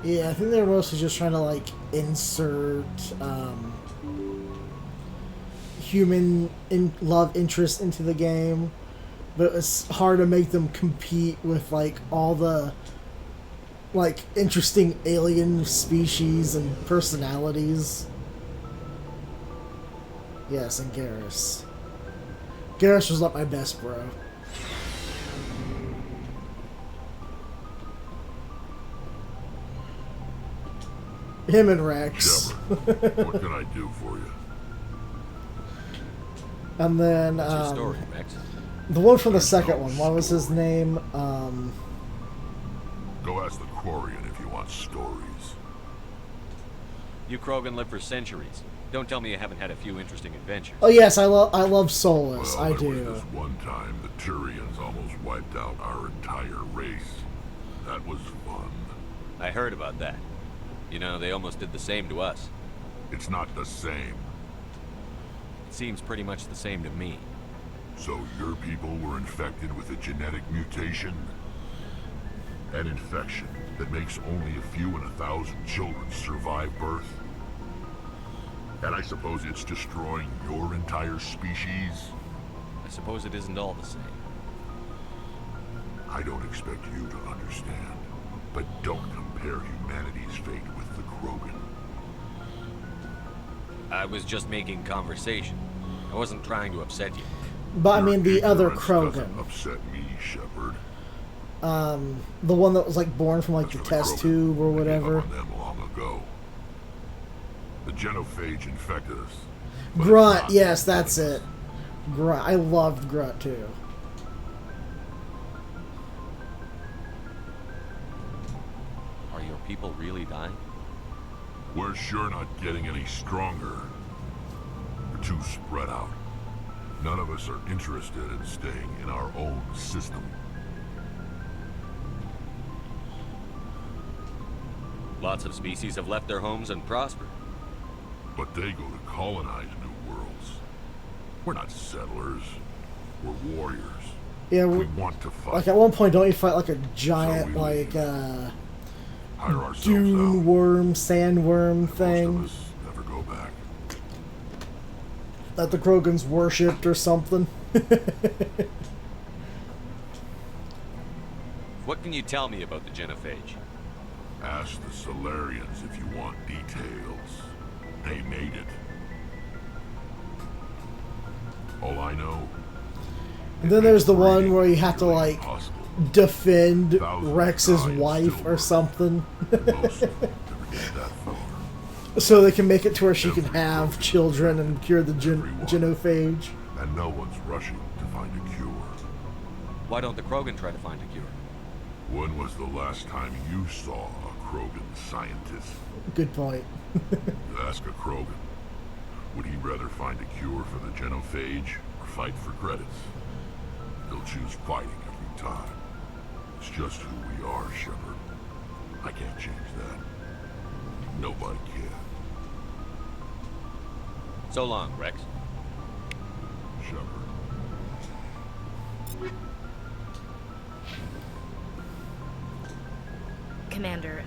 Yeah, I think they're mostly just trying to like insert human love interest into the game, but it's hard to make them compete with like all the like interesting alien species and personalities. Yes, and Garrus. Garrus was like my best bro. Him and Rex. Shepard, what can I do for you? And then What's your story, Rex? the one from the second one, what was his name? Go ask the Quarian if you want stories. You Krogan live for centuries. Don't tell me you haven't had a few interesting adventures. Oh yes, I love Solus. Well, I there was do. this one time the Turians almost wiped out our entire race. That was fun. I heard about that. You know, they almost did the same to us. It's not the same. It seems pretty much the same to me. So your people were infected with a genetic mutation? An infection that makes only a few in 1,000 children survive birth? And I suppose it's destroying your entire species? I suppose it isn't all the same. I don't expect you to understand, but don't compare humanity's fate with the Krogan. I was just making conversation. I wasn't trying to upset you. But I mean the other Ignorance Krogan. doesn't upset me, Shepard. The one that was like born from like the test tube or whatever. On them long ago. The genophage infected us. Grunt, yes, that's it. Grunt. I loved Grunt too. Are your people really dying? We're sure not getting any stronger. We're too spread out. None of us are interested in staying in our own system. Lots of species have left their homes and prospered. But they go to colonize new worlds. We're not settlers. We're warriors. Yeah, we want to fight. Like at one point, don't you fight like a giant, like dune worm, sandworm thing? Most of us never go back. That the Krogans worshipped or something. What can you tell me about the genophage? Ask the Solarians if you want details. They made it. All I know. And then there's the one where you have to like defend Rex's wife or something. So they can make it to where she can have children and cure the genophage. And no one's rushing to find a cure. Why don't the Krogan try to find a cure? When was the last time you saw a Krogan scientist? Good point. Ask a Krogan. Would he rather find a cure for the genophage or fight for credits? He'll choose fighting every time. It's just who we are, Shepard. I can't change that. Nobody can. So long, Rex. Shepard. Commander,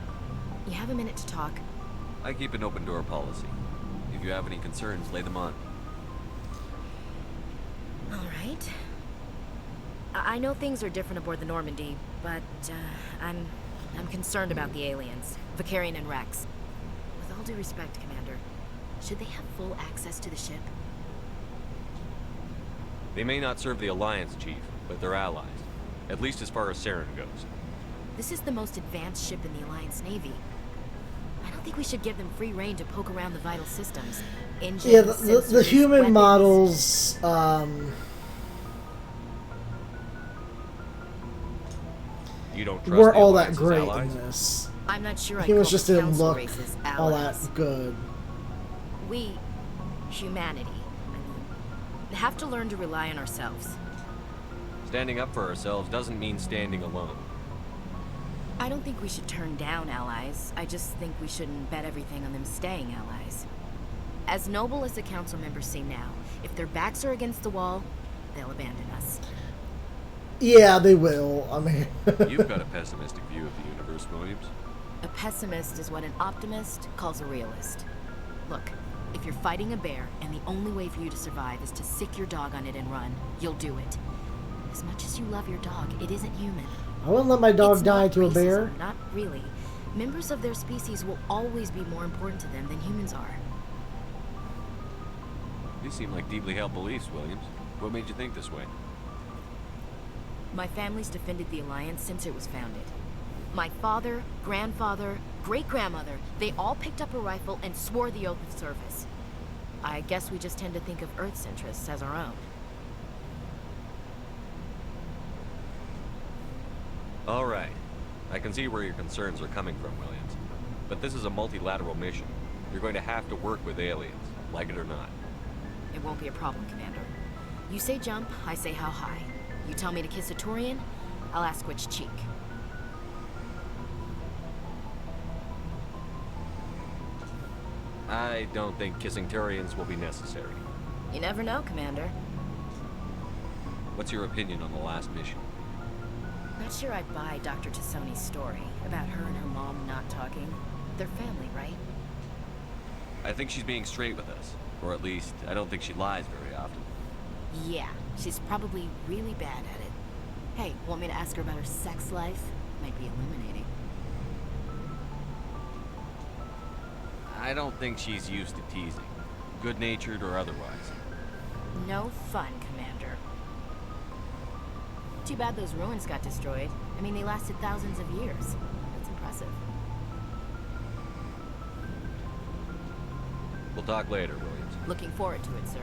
you have a minute to talk? I keep an open door policy. If you have any concerns, lay them on. All right. I know things are different aboard the Normandy, but I'm concerned about the aliens, Vakarian and Rex. With all due respect, Commander, should they have full access to the ship? They may not serve the Alliance, Chief, but they're allies. At least as far as Saren goes. This is the most advanced ship in the Alliance Navy. I don't think we should give them free rein to poke around the vital systems. Engines, yeah, sensors, the human weapons. models, You don't trust weren't the all that Alliance's great allies? in this. I'm not sure I Humans call just the didn't council look races all that allies. good. We, humanity, have to learn to rely on ourselves. Standing up for ourselves doesn't mean standing alone. I don't think we should turn down allies. I just think we shouldn't bet everything on them staying allies. As noble as the council members seem now, if their backs are against the wall, they'll abandon us. Yeah, they will. I mean... You've got a pessimistic view of the universe, Williams. A pessimist is what an optimist calls a realist. Look, if you're fighting a bear and the only way for you to survive is to sick your dog on it and run, you'll do it. As much as you love your dog, it isn't human. I wouldn't let my dog It's die not to a bear. racism, not really. Members of their species will always be more important to them than humans are. These seem like deeply held beliefs, Williams. What made you think this way? My family's defended the Alliance since it was founded. My father, grandfather, great-grandmother, they all picked up a rifle and swore the oath of service. I guess we just tend to think of Earth's interests as our own. All right. I can see where your concerns are coming from, Williams. But this is a multilateral mission. You're going to have to work with aliens, like it or not. It won't be a problem, Commander. You say jump, I say how high. You tell me to kiss a Turian, I'll ask which cheek. I don't think kissing Turians will be necessary. You never know, Commander. What's your opinion on the last mission? Not sure I'd buy Dr. Tassoni's story about her and her mom not talking. They're family, right? I think she's being straight with us. Or at least, I don't think she lies very often. Yeah, she's probably really bad at it. Hey, want me to ask her about her sex life? Might be illuminating. I don't think she's used to teasing. Good-natured or otherwise. No fun, Commander. Too bad those ruins got destroyed. I mean, they lasted thousands of years. That's impressive. talk later, Williams. Looking forward to it, sir.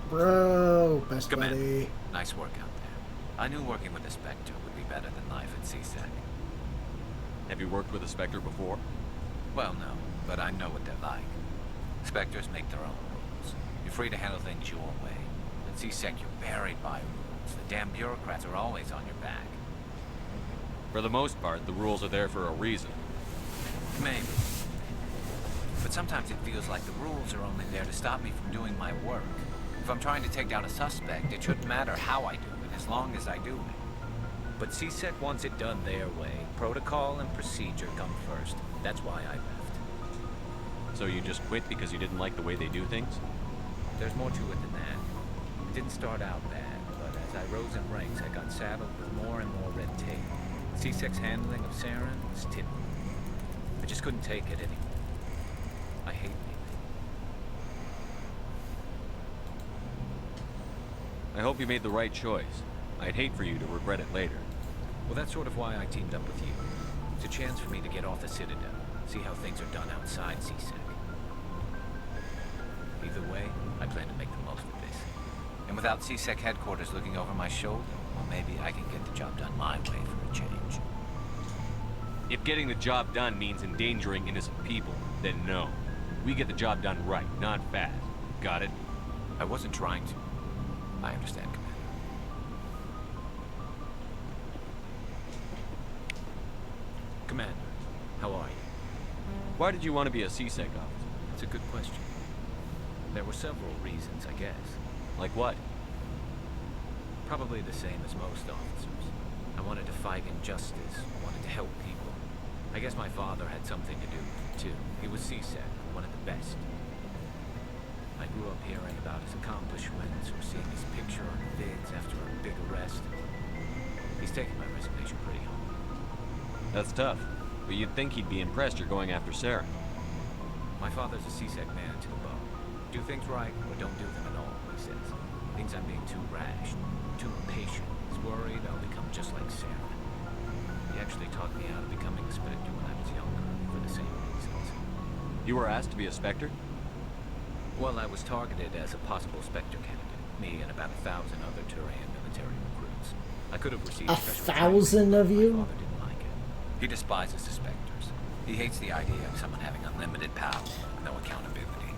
Bro, best Commander, buddy. nice work out there. I knew working with the Spectre would be better than life at CSEC. Have you worked with a Spectre before? Well, no, but I know what they're like. Spectres make their own rules. You're free to handle things your way. At CSEC, you're buried by rules. The damn bureaucrats are always on your back. For the most part, the rules are there for a reason. Maybe. But sometimes it feels like the rules are only there to stop me from doing my work. If I'm trying to take down a suspect, it shouldn't matter how I do it, as long as I do it. But CSEC wants it done their way. Protocol and procedure come first. That's why I left. So you just quit because you didn't like the way they do things? There's more to it than that. It didn't start out bad, but as I rose in ranks, I got saddled with more and more red tape. CSEC's handling of Saren was typical. I just couldn't take it anymore. I hate leaving. I hope you made the right choice. I'd hate for you to regret it later. Well, that's sort of why I teamed up with you. It's a chance for me to get off the Citadel, see how things are done outside CSEC. Either way, I plan to make the most of this. And without CSEC headquarters looking over my shoulder, well, maybe I can get the job done my way for a change. If getting the job done means endangering innocent people, then no. We get the job done right, not fast. Got it? I wasn't trying to. I understand, Commander. Commander, how are you? Why did you want to be a CSEC officer? It's a good question. There were several reasons, I guess. Like what? Probably the same as most officers. I wanted to fight injustice. I wanted to help people. I guess my father had something to do with it, too. He was CSEC, one of the best. I grew up hearing about his accomplishments or seeing his picture on vids after a big arrest. He's taken my resignation pretty hard. That's tough, but you'd think he'd be impressed you're going after Saren. My father's a CSEC man to the bone. Do things right or don't do them at all, he says. Thinks I'm being too rash, too impatient. He's worried I'll become just like Saren. He actually talked me out of becoming a Spectre when I was younger, for the same reasons. You were asked to be a Spectre? Well, I was targeted as a possible Spectre candidate. Me and about 1,000 other Turian military recruits. I could have received 1,000 of you? My father didn't like it. He despises the Spectres. He hates the idea of someone having unlimited power, no accountability.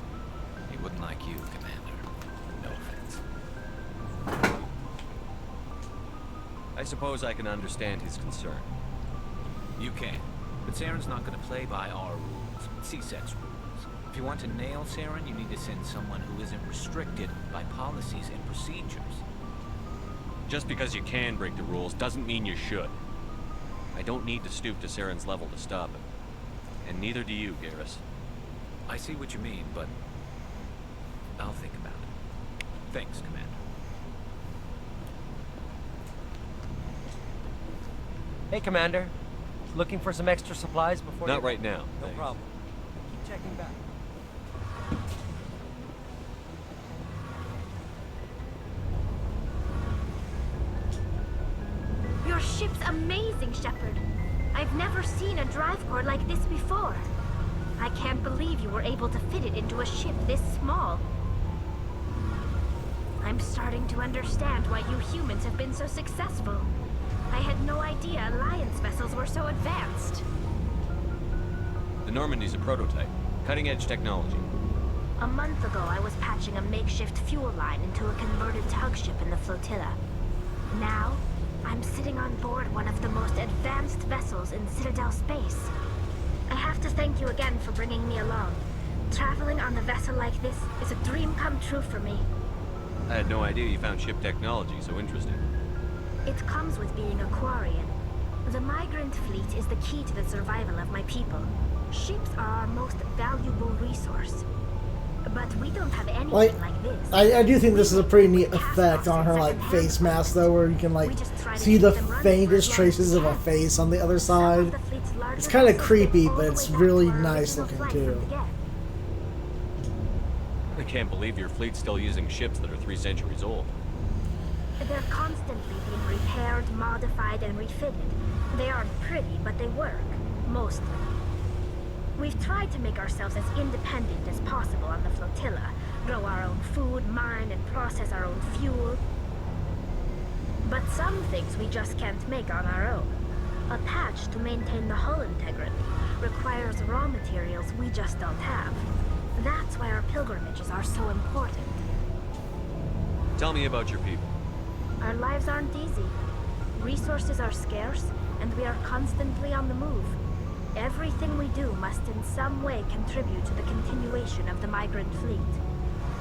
He wouldn't like you, Commander. No offense. I suppose I can understand his concern. You can. But Saren's not going to play by our rules, CSEC's rules. If you want to nail Saren, you need to send someone who isn't restricted by policies and procedures. Just because you can break the rules doesn't mean you should. I don't need to stoop to Saren's level to stop him. And neither do you, Garrus. I see what you mean, but I'll think about it. Thanks, Commander. Hey, Commander. Looking for some extra supplies before Not right now. No Thanks. problem. Keep checking back. Your ship's amazing, Shepard. I've never seen a drive core like this before. I can't believe you were able to fit it into a ship this small. I'm starting to understand why you humans have been so successful. I had no idea Alliance vessels were so advanced. The Normandy's a prototype. Cutting-edge technology. A month ago, I was patching a makeshift fuel line into a converted tug ship in the flotilla. Now, I'm sitting on board one of the most advanced vessels in Citadel space. I have to thank you again for bringing me along. Traveling on a vessel like this is a dream come true for me. I had no idea you found ship technology so interesting. It comes with being a Quarian. The migrant fleet is the key to the survival of my people. Ships are our most valuable resource. But we don't have anything like this. I do think this is a pretty neat effect on her like face mask though, where you can like see the faintest traces of a face on the other side. It's kind of creepy, but it's really nice looking too. I can't believe your fleet's still using ships that are 3 centuries old. They're constantly being repaired, modified, and refitted. They aren't pretty, but they work. mostly. We've tried to make ourselves as independent as possible on the flotilla, grow our own food, mine and process our own fuel. But some things we just can't make on our own. A patch to maintain the hull integrity requires raw materials we just don't have. That's why our pilgrimages are so important. Tell me about your people. Our lives aren't easy. Resources are scarce, and we are constantly on the move. Everything we do must in some way contribute to the continuation of the migrant fleet.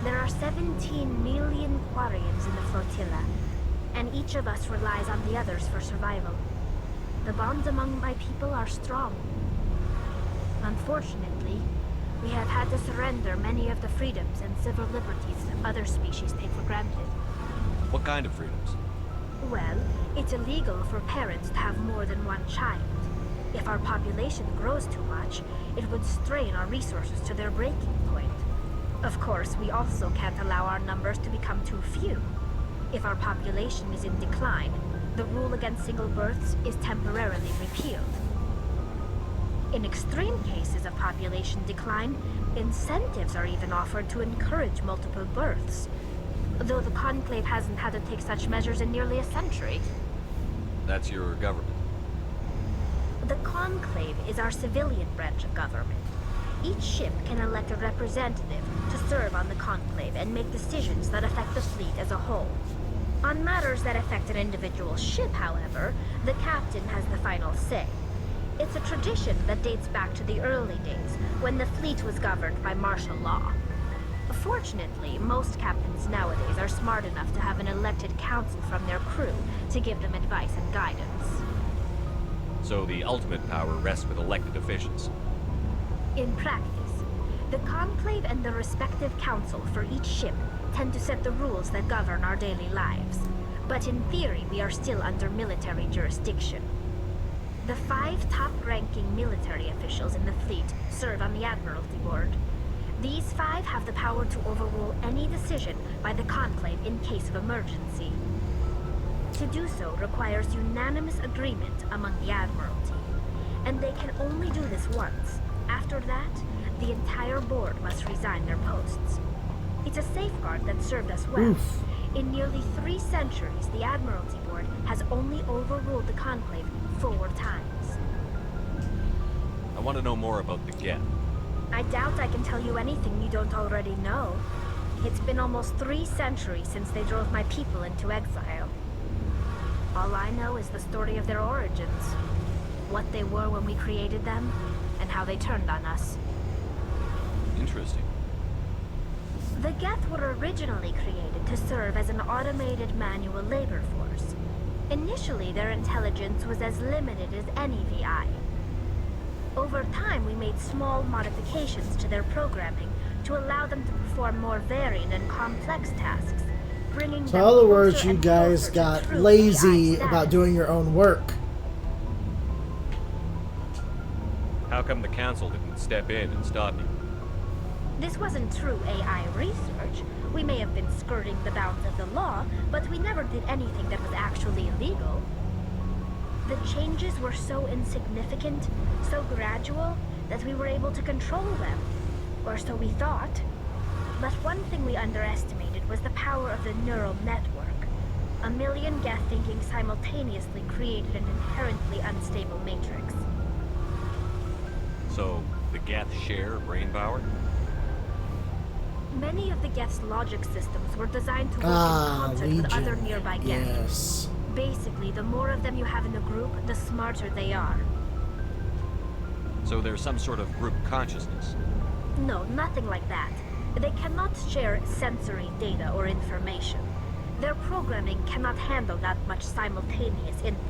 There are 17 million Quarians in the flotilla, and each of us relies on the others for survival. The bonds among my people are strong. Unfortunately, we have had to surrender many of the freedoms and civil liberties other species take for granted. What kind of freedoms? Well, it's illegal for parents to have more than one child. If our population grows too much, it would strain our resources to their breaking point. Of course, we also can't allow our numbers to become too few. If our population is in decline, the rule against single births is temporarily repealed. In extreme cases of population decline, incentives are even offered to encourage multiple births. Though the Conclave hasn't had to take such measures in nearly a century. That's your government. The Conclave is our civilian branch of government. Each ship can elect a representative to serve on the Conclave and make decisions that affect the fleet as a whole. On matters that affect an individual ship, however, the captain has the final say. It's a tradition that dates back to the early days, when the fleet was governed by martial law. Fortunately, most captains nowadays are smart enough to have an elected council from their crew to give them advice and guidance. So the ultimate power rests with elected officials. In practice, the Conclave and the respective council for each ship tend to set the rules that govern our daily lives. But in theory, we are still under military jurisdiction. The 5 top-ranking military officials in the fleet serve on the Admiralty Board. These 5 have the power to overrule any decision by the Conclave in case of emergency. To do so requires unanimous agreement among the Admiralty, and they can only do this once. After that, the entire board must resign their posts. It's a safeguard that served us well. In nearly 3 centuries, the Admiralty Board has only overruled the Conclave 4 times. I want to know more about the Geth. I doubt I can tell you anything you don't already know. It's been almost 3 centuries since they drove my people into exile. All I know is the story of their origins. What they were when we created them, and how they turned on us. Interesting. The Geth were originally created to serve as an automated manual labor force. Initially, their intelligence was as limited as any VI. Over time, we made small modifications to their programming to allow them to perform more varied and complex tasks, bringing So in other words, you guys got lazy about doing your own work. How come the council didn't step in and stop you? This wasn't true AI research. We may have been skirting the bounds of the law, but we never did anything that was actually illegal. The changes were so insignificant, so gradual, that we were able to control them. Or so we thought. But one thing we underestimated was the power of the neural network. A million Geth thinking simultaneously created an inherently unstable matrix. So, the Geth share brain power? Many of the Geth's logic systems were designed to work in concert with other nearby Geth. Yes. Basically, the more of them you have in a group, the smarter they are. So there's some sort of group consciousness? No, nothing like that. They cannot share sensory data or information. Their programming cannot handle that much simultaneous input.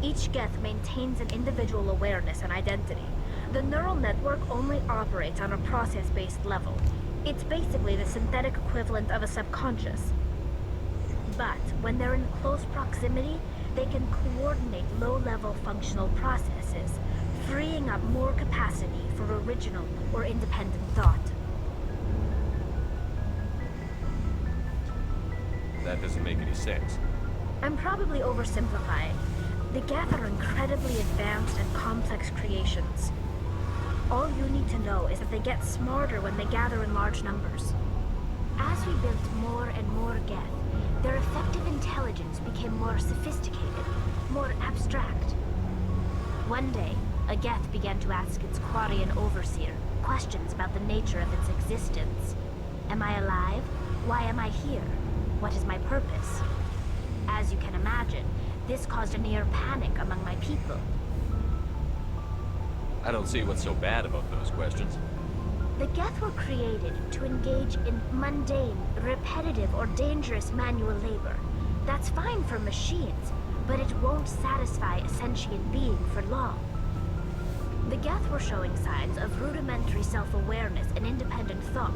Each Geth maintains an individual awareness and identity. The neural network only operates on a process-based level. It's basically the synthetic equivalent of a subconscious. But when they're in close proximity, they can coordinate low-level functional processes, freeing up more capacity for original or independent thought. That doesn't make any sense. I'm probably oversimplifying. The Geth are incredibly advanced and complex creations. All you need to know is that they get smarter when they gather in large numbers. As we built more and more Geth, their effective intelligence became more sophisticated, more abstract. One day, a Geth began to ask its Quarian overseer questions about the nature of its existence. Am I alive? Why am I here? What is my purpose? As you can imagine, this caused a near panic among my people. I don't see what's so bad about those questions. The Geth were created to engage in mundane, repetitive, or dangerous manual labor. That's fine for machines, but it won't satisfy a sentient being for long. The Geth were showing signs of rudimentary self-awareness and independent thought.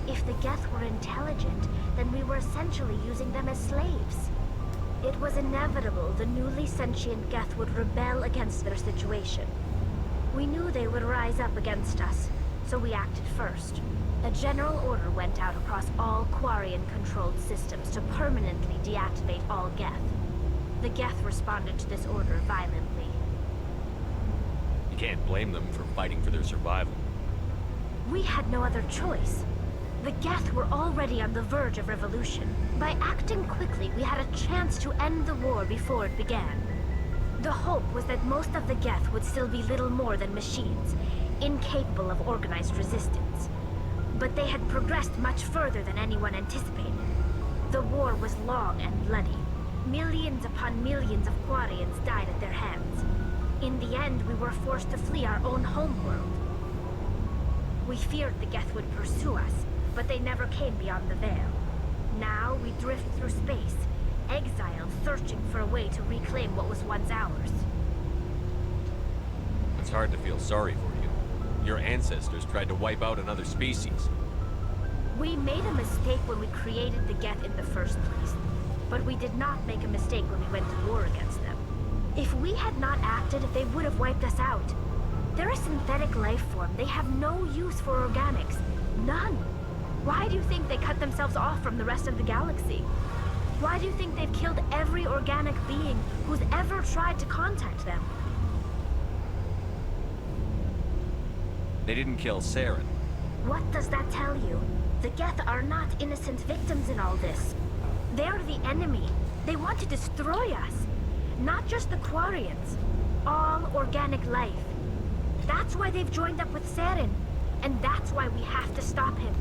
If the Geth were intelligent, then we were essentially using them as slaves. It was inevitable the newly sentient Geth would rebel against their situation. We knew they would rise up against us, so we acted first. A general order went out across all Quarian-controlled systems to permanently deactivate all Geth. The Geth responded to this order violently. You can't blame them for fighting for their survival. We had no other choice. The Geth were already on the verge of revolution. By acting quickly, we had a chance to end the war before it began. The hope was that most of the Geth would still be little more than machines, incapable of organized resistance. But they had progressed much further than anyone anticipated. The war was long and bloody. Millions upon millions of Quarians died at their hands. In the end, we were forced to flee our own homeworld. We feared the Geth would pursue us, but they never came beyond the Veil. Now we drift through space, exiled, searching for a way to reclaim what was once ours. It's hard to feel sorry for you. Your ancestors tried to wipe out another species. We made a mistake when we created the Geth in the first place, but we did not make a mistake when we went to war against them. If we had not acted, they would have wiped us out. They're a synthetic life form. They have no use for organics. None. Why do you think they cut themselves off from the rest of the galaxy? Why do you think they've killed every organic being who's ever tried to contact them? They didn't kill Saren. What does that tell you? The Geth are not innocent victims in all this. They're the enemy. They want to destroy us. Not just the Quarians. All organic life. That's why they've joined up with Saren. And that's why we have to stop him.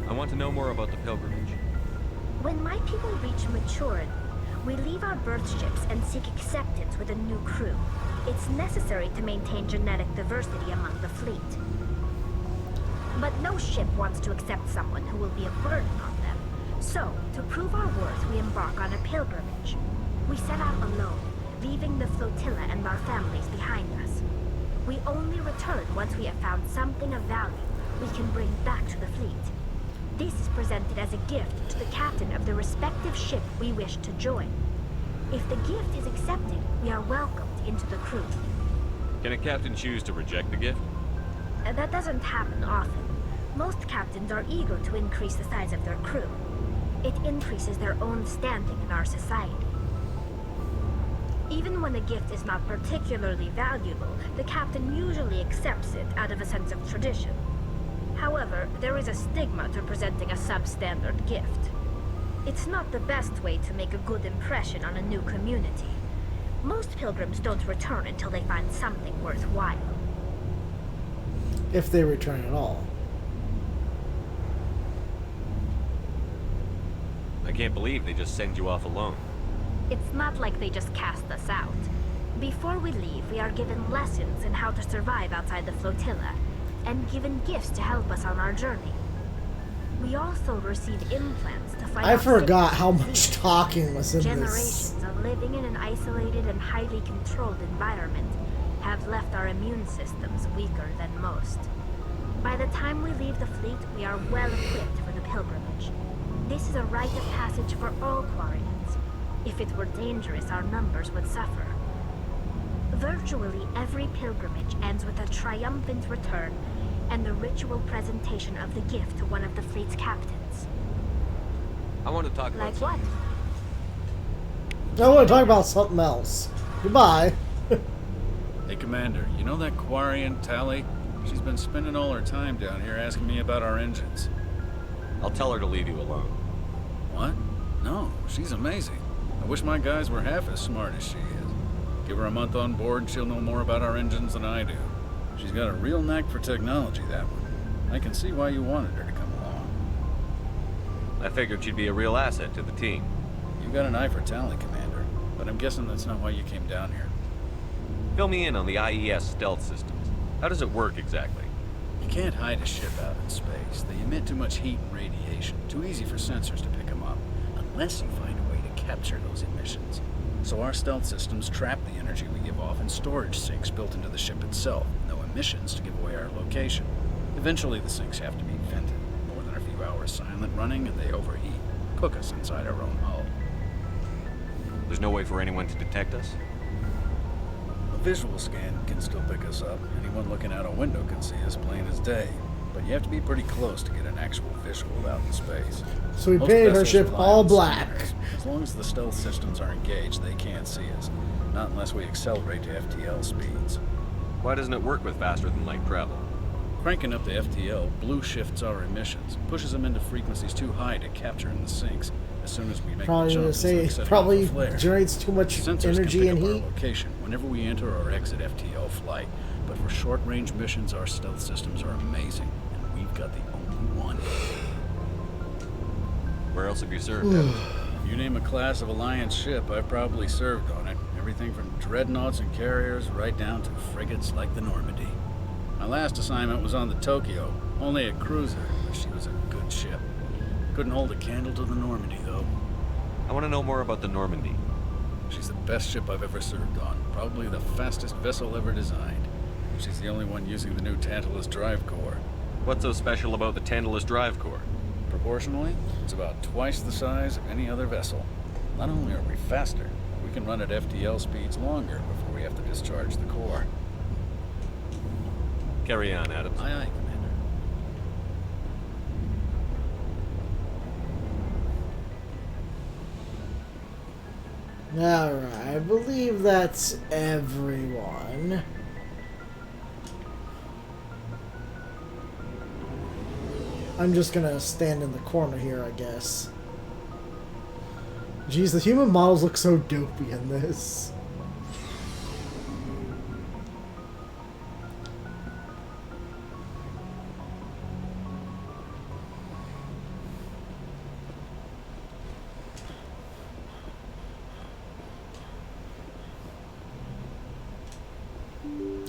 I want to know more about the pilgrimage. When my people reach maturity, we leave our birth ships and seek acceptance with a new crew. It's necessary to maintain genetic diversity among the fleet. But no ship wants to accept someone who will be a burden on them. So, to prove our worth, we embark on a pilgrimage. We set out alone, leaving the flotilla and our families behind us. We only return once we have found something of value we can bring back to the fleet. This is presented as a gift to the captain of the respective ship we wish to join. If the gift is accepted, we are welcomed into the crew. Can a captain choose to reject the gift? That doesn't happen often. Most captains are eager to increase the size of their crew. It increases their own standing in our society. Even when the gift is not particularly valuable, the captain usually accepts it out of a sense of tradition. However, there is a stigma to presenting a substandard gift. It's not the best way to make a good impression on a new community. Most pilgrims don't return until they find something worthwhile. If they return at all. I can't believe they just send you off alone. It's not like they just cast us out. Before we leave, we are given lessons in how to survive outside the flotilla, and given gifts to help us on our journey. We also receive implants to fight I off forgot sickness how and much fear. talking was in Generations this. of living in an isolated and highly controlled environment have left our immune systems weaker than most. By the time we leave the fleet, we are well equipped for the pilgrimage. This is a rite of passage for all Quarians. If it were dangerous, our numbers would suffer. Virtually every pilgrimage ends with a triumphant return and the ritual presentation of the gift to one of the fleet's captains. I want to talk about Like what? I want to talk about something else. Goodbye. Hey, Commander, you know that Quarian, Tali? She's been spending all her time down here asking me about our engines. I'll tell her to leave you alone. What? No, she's amazing. I wish my guys were half as smart as she is. Give her a month on board and she'll know more about our engines than I do. She's got a real knack for technology, that one. I can see why you wanted her to come along. I figured she'd be a real asset to the team. You got an eye for Tali, Commander, but I'm guessing that's not why you came down here. Fill me in on the IES stealth systems. How does it work exactly? You can't hide a ship out in space. They emit too much heat and radiation. Too easy for sensors to pick them up, unless you find a way to capture those emissions. So our stealth systems trap the energy we give off in storage sinks built into the ship itself. No emissions to give away our location. Eventually the sinks have to be vented. More than a few hours silent running and they overheat. Cook us inside our own hull. There's no way for anyone to detect us? A visual scan can still pick us up. Anyone looking out a window can see us plain as day. But you have to be pretty close to get an actual visual out in space. So we Most painted our vessels ship rely all on black. sonars. As long as the stealth systems are engaged, they can't see us. Not unless we accelerate to FTL speeds. Why doesn't it work with faster than light travel? Cranking up the FTL blue shifts our emissions, pushes them into frequencies too high to capture in the sinks. As soon as we make Probably the jump, gonna it's say like setting probably off a flare. generates too much Sensors energy can and pick up heat. our location whenever we enter or exit FTL flight. But for short-range missions, our stealth systems are amazing, and we've got the only one. Where else have you served? You name a class of Alliance ship, I've probably served on it. Everything from dreadnoughts and carriers right down to frigates like the Normandy. My last assignment was on the Tokyo, only a cruiser, but she was a good ship. Couldn't hold a candle to the Normandy, though. I want to know more about the Normandy. She's the best ship I've ever served on, probably the fastest vessel ever designed. She's the only one using the new Tantalus drive core. What's so special about the Tantalus drive core? Proportionally, it's about twice the size of any other vessel. Not only are we faster, we can run at FTL speeds longer before we have to discharge the core. Carry on, Adams. Aye, aye, Commander. Alright, I believe that's everyone. I'm just gonna stand in the corner here, I guess. Jeez, the human models look so dopey in this.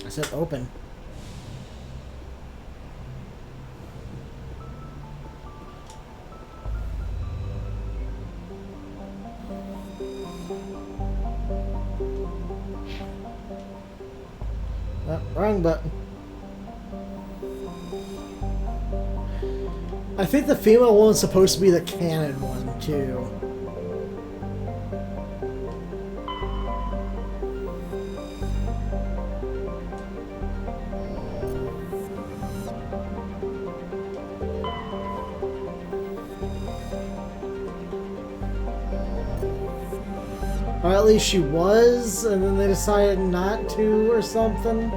I said open. Wrong button. I think the female one's supposed to be the canon one, too. Or at least she was, and then they decided not to, or something.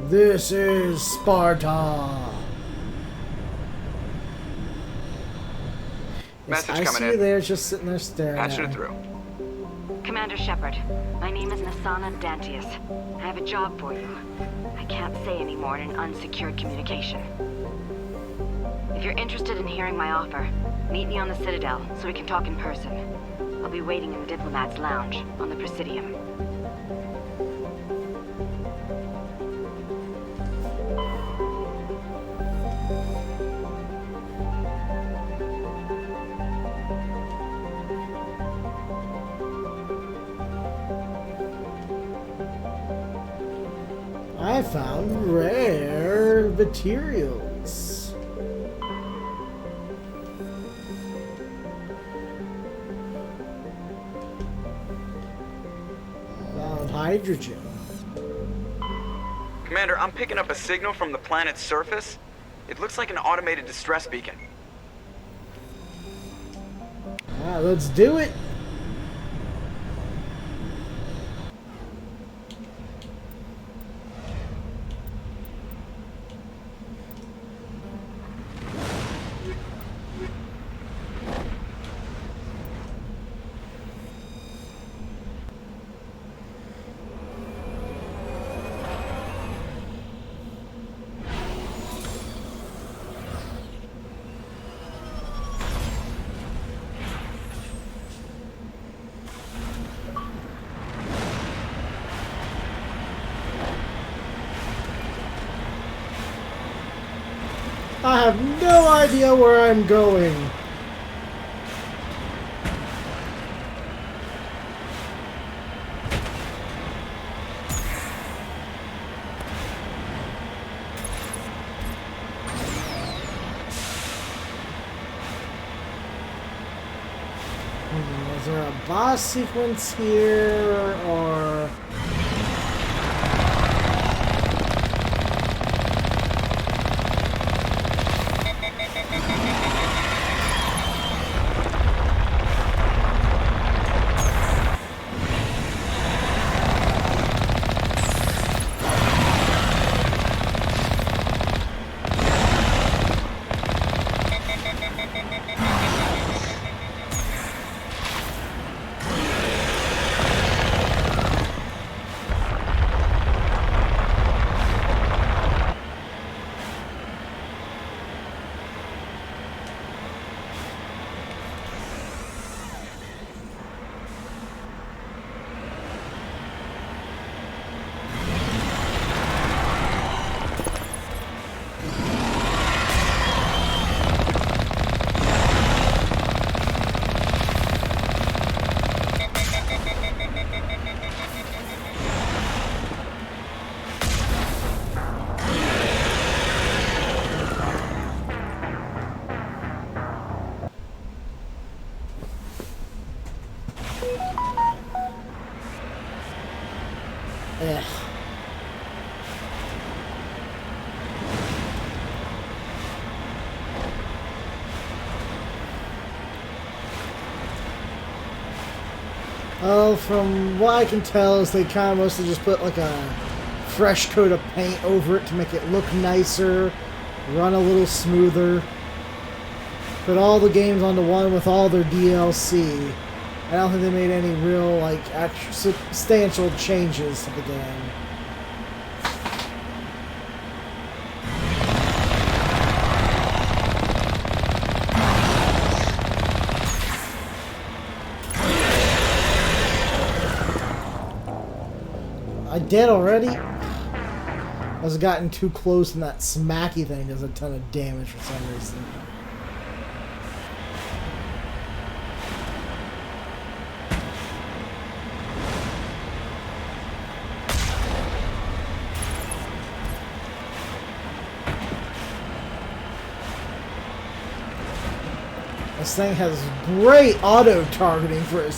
This is Sparta. Message I coming see you in. there, just sitting there staring Patching at it me. through. Commander Shepard, my name is Nasana Dantius. I have a job for you. I can't say any more in an unsecured communication. If you're interested in hearing my offer, meet me on the Citadel so we can talk in person. I'll be waiting in the Diplomat's Lounge on the Presidium. I found rare materials. hydrogen. Commander, I'm picking up a signal from the planet's surface. It looks like an automated distress beacon. Alright, let's do it. I have no idea where I'm going. Is there a boss sequence here, or... Ugh. Oh, from what I can tell is they kind of mostly just put like a fresh coat of paint over it to make it look nicer, run a little smoother. Put all the games onto one with all their DLC. I don't think they made any real, like, actual substantial changes to the game. I did already? I was gotten too close and that smacky thing does a ton of damage for some reason. This thing has great auto-targeting for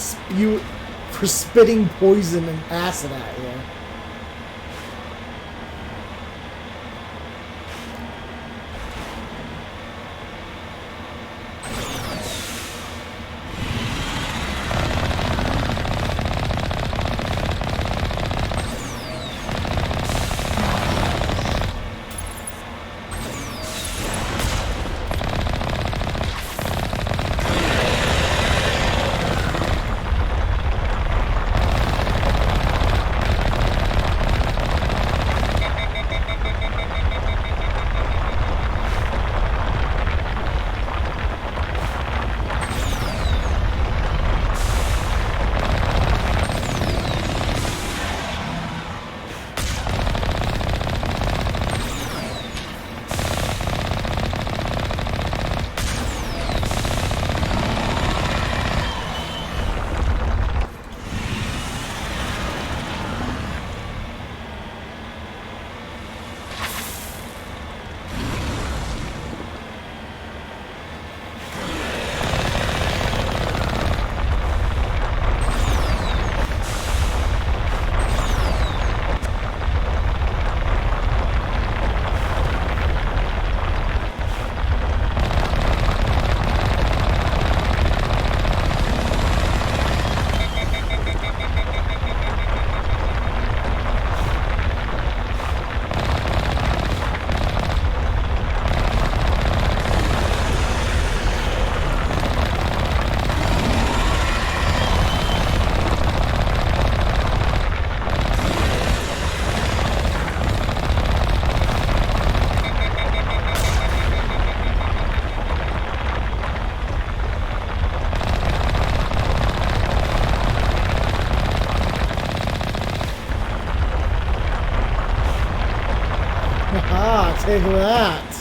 spitting poison and acid at you. Take that.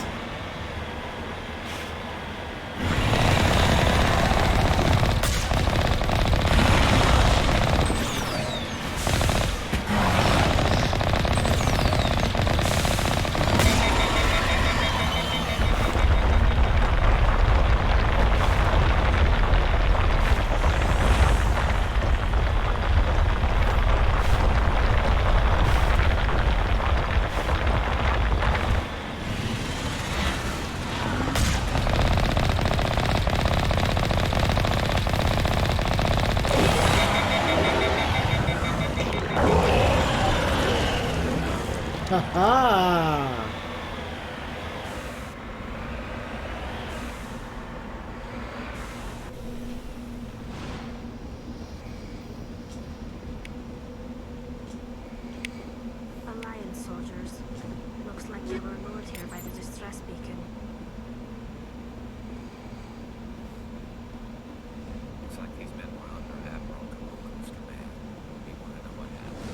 Ha-ha! Alliance soldiers. Looks like they were lured here by the distress beacon. Looks like these men were under Admiral Kabuko's command. We want to know what happened.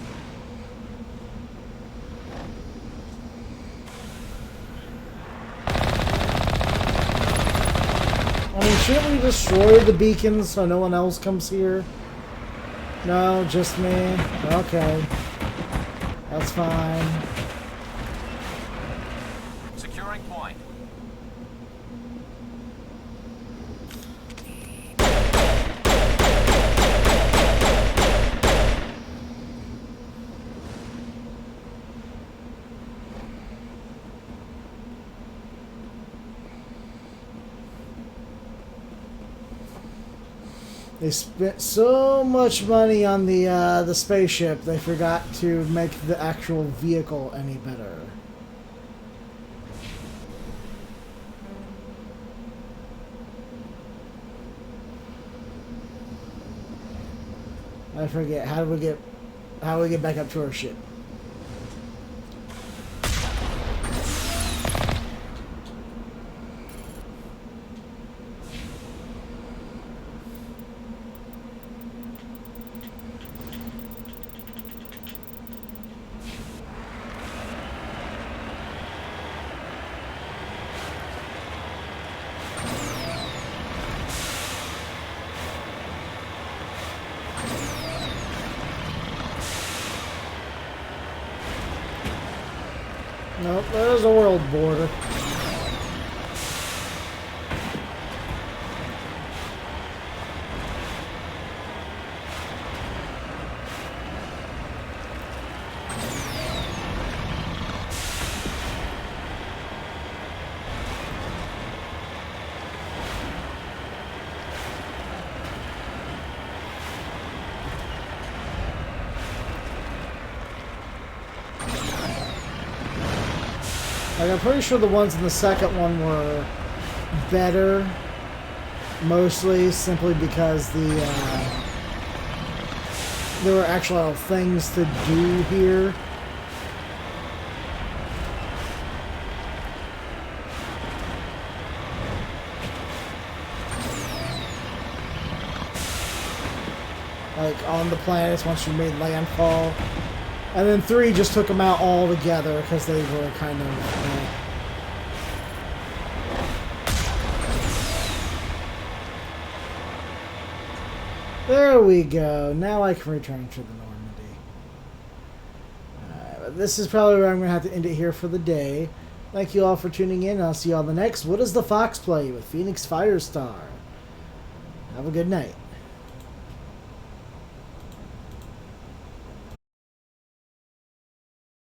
I mean, shouldn't we destroy the beacons so no one else comes here? No, just me. Okay. That's fine. Securing point. They spent so much money on the spaceship, they forgot to make the actual vehicle any better. I forget, how do we get back up to our ship? Nope, there's a world border. Like, I'm pretty sure the ones in the second one were better, mostly simply because there were actual things to do here. Like, on the planets once you made landfall. And then 3 just took them out all together because they were kind of... There we go. Now I can return to the Normandy. But this is probably where I'm going to have to end it here for the day. Thank you all for tuning in. I'll see you on the next What Does the Fox Play with Phoenix Firestar. Have a good night.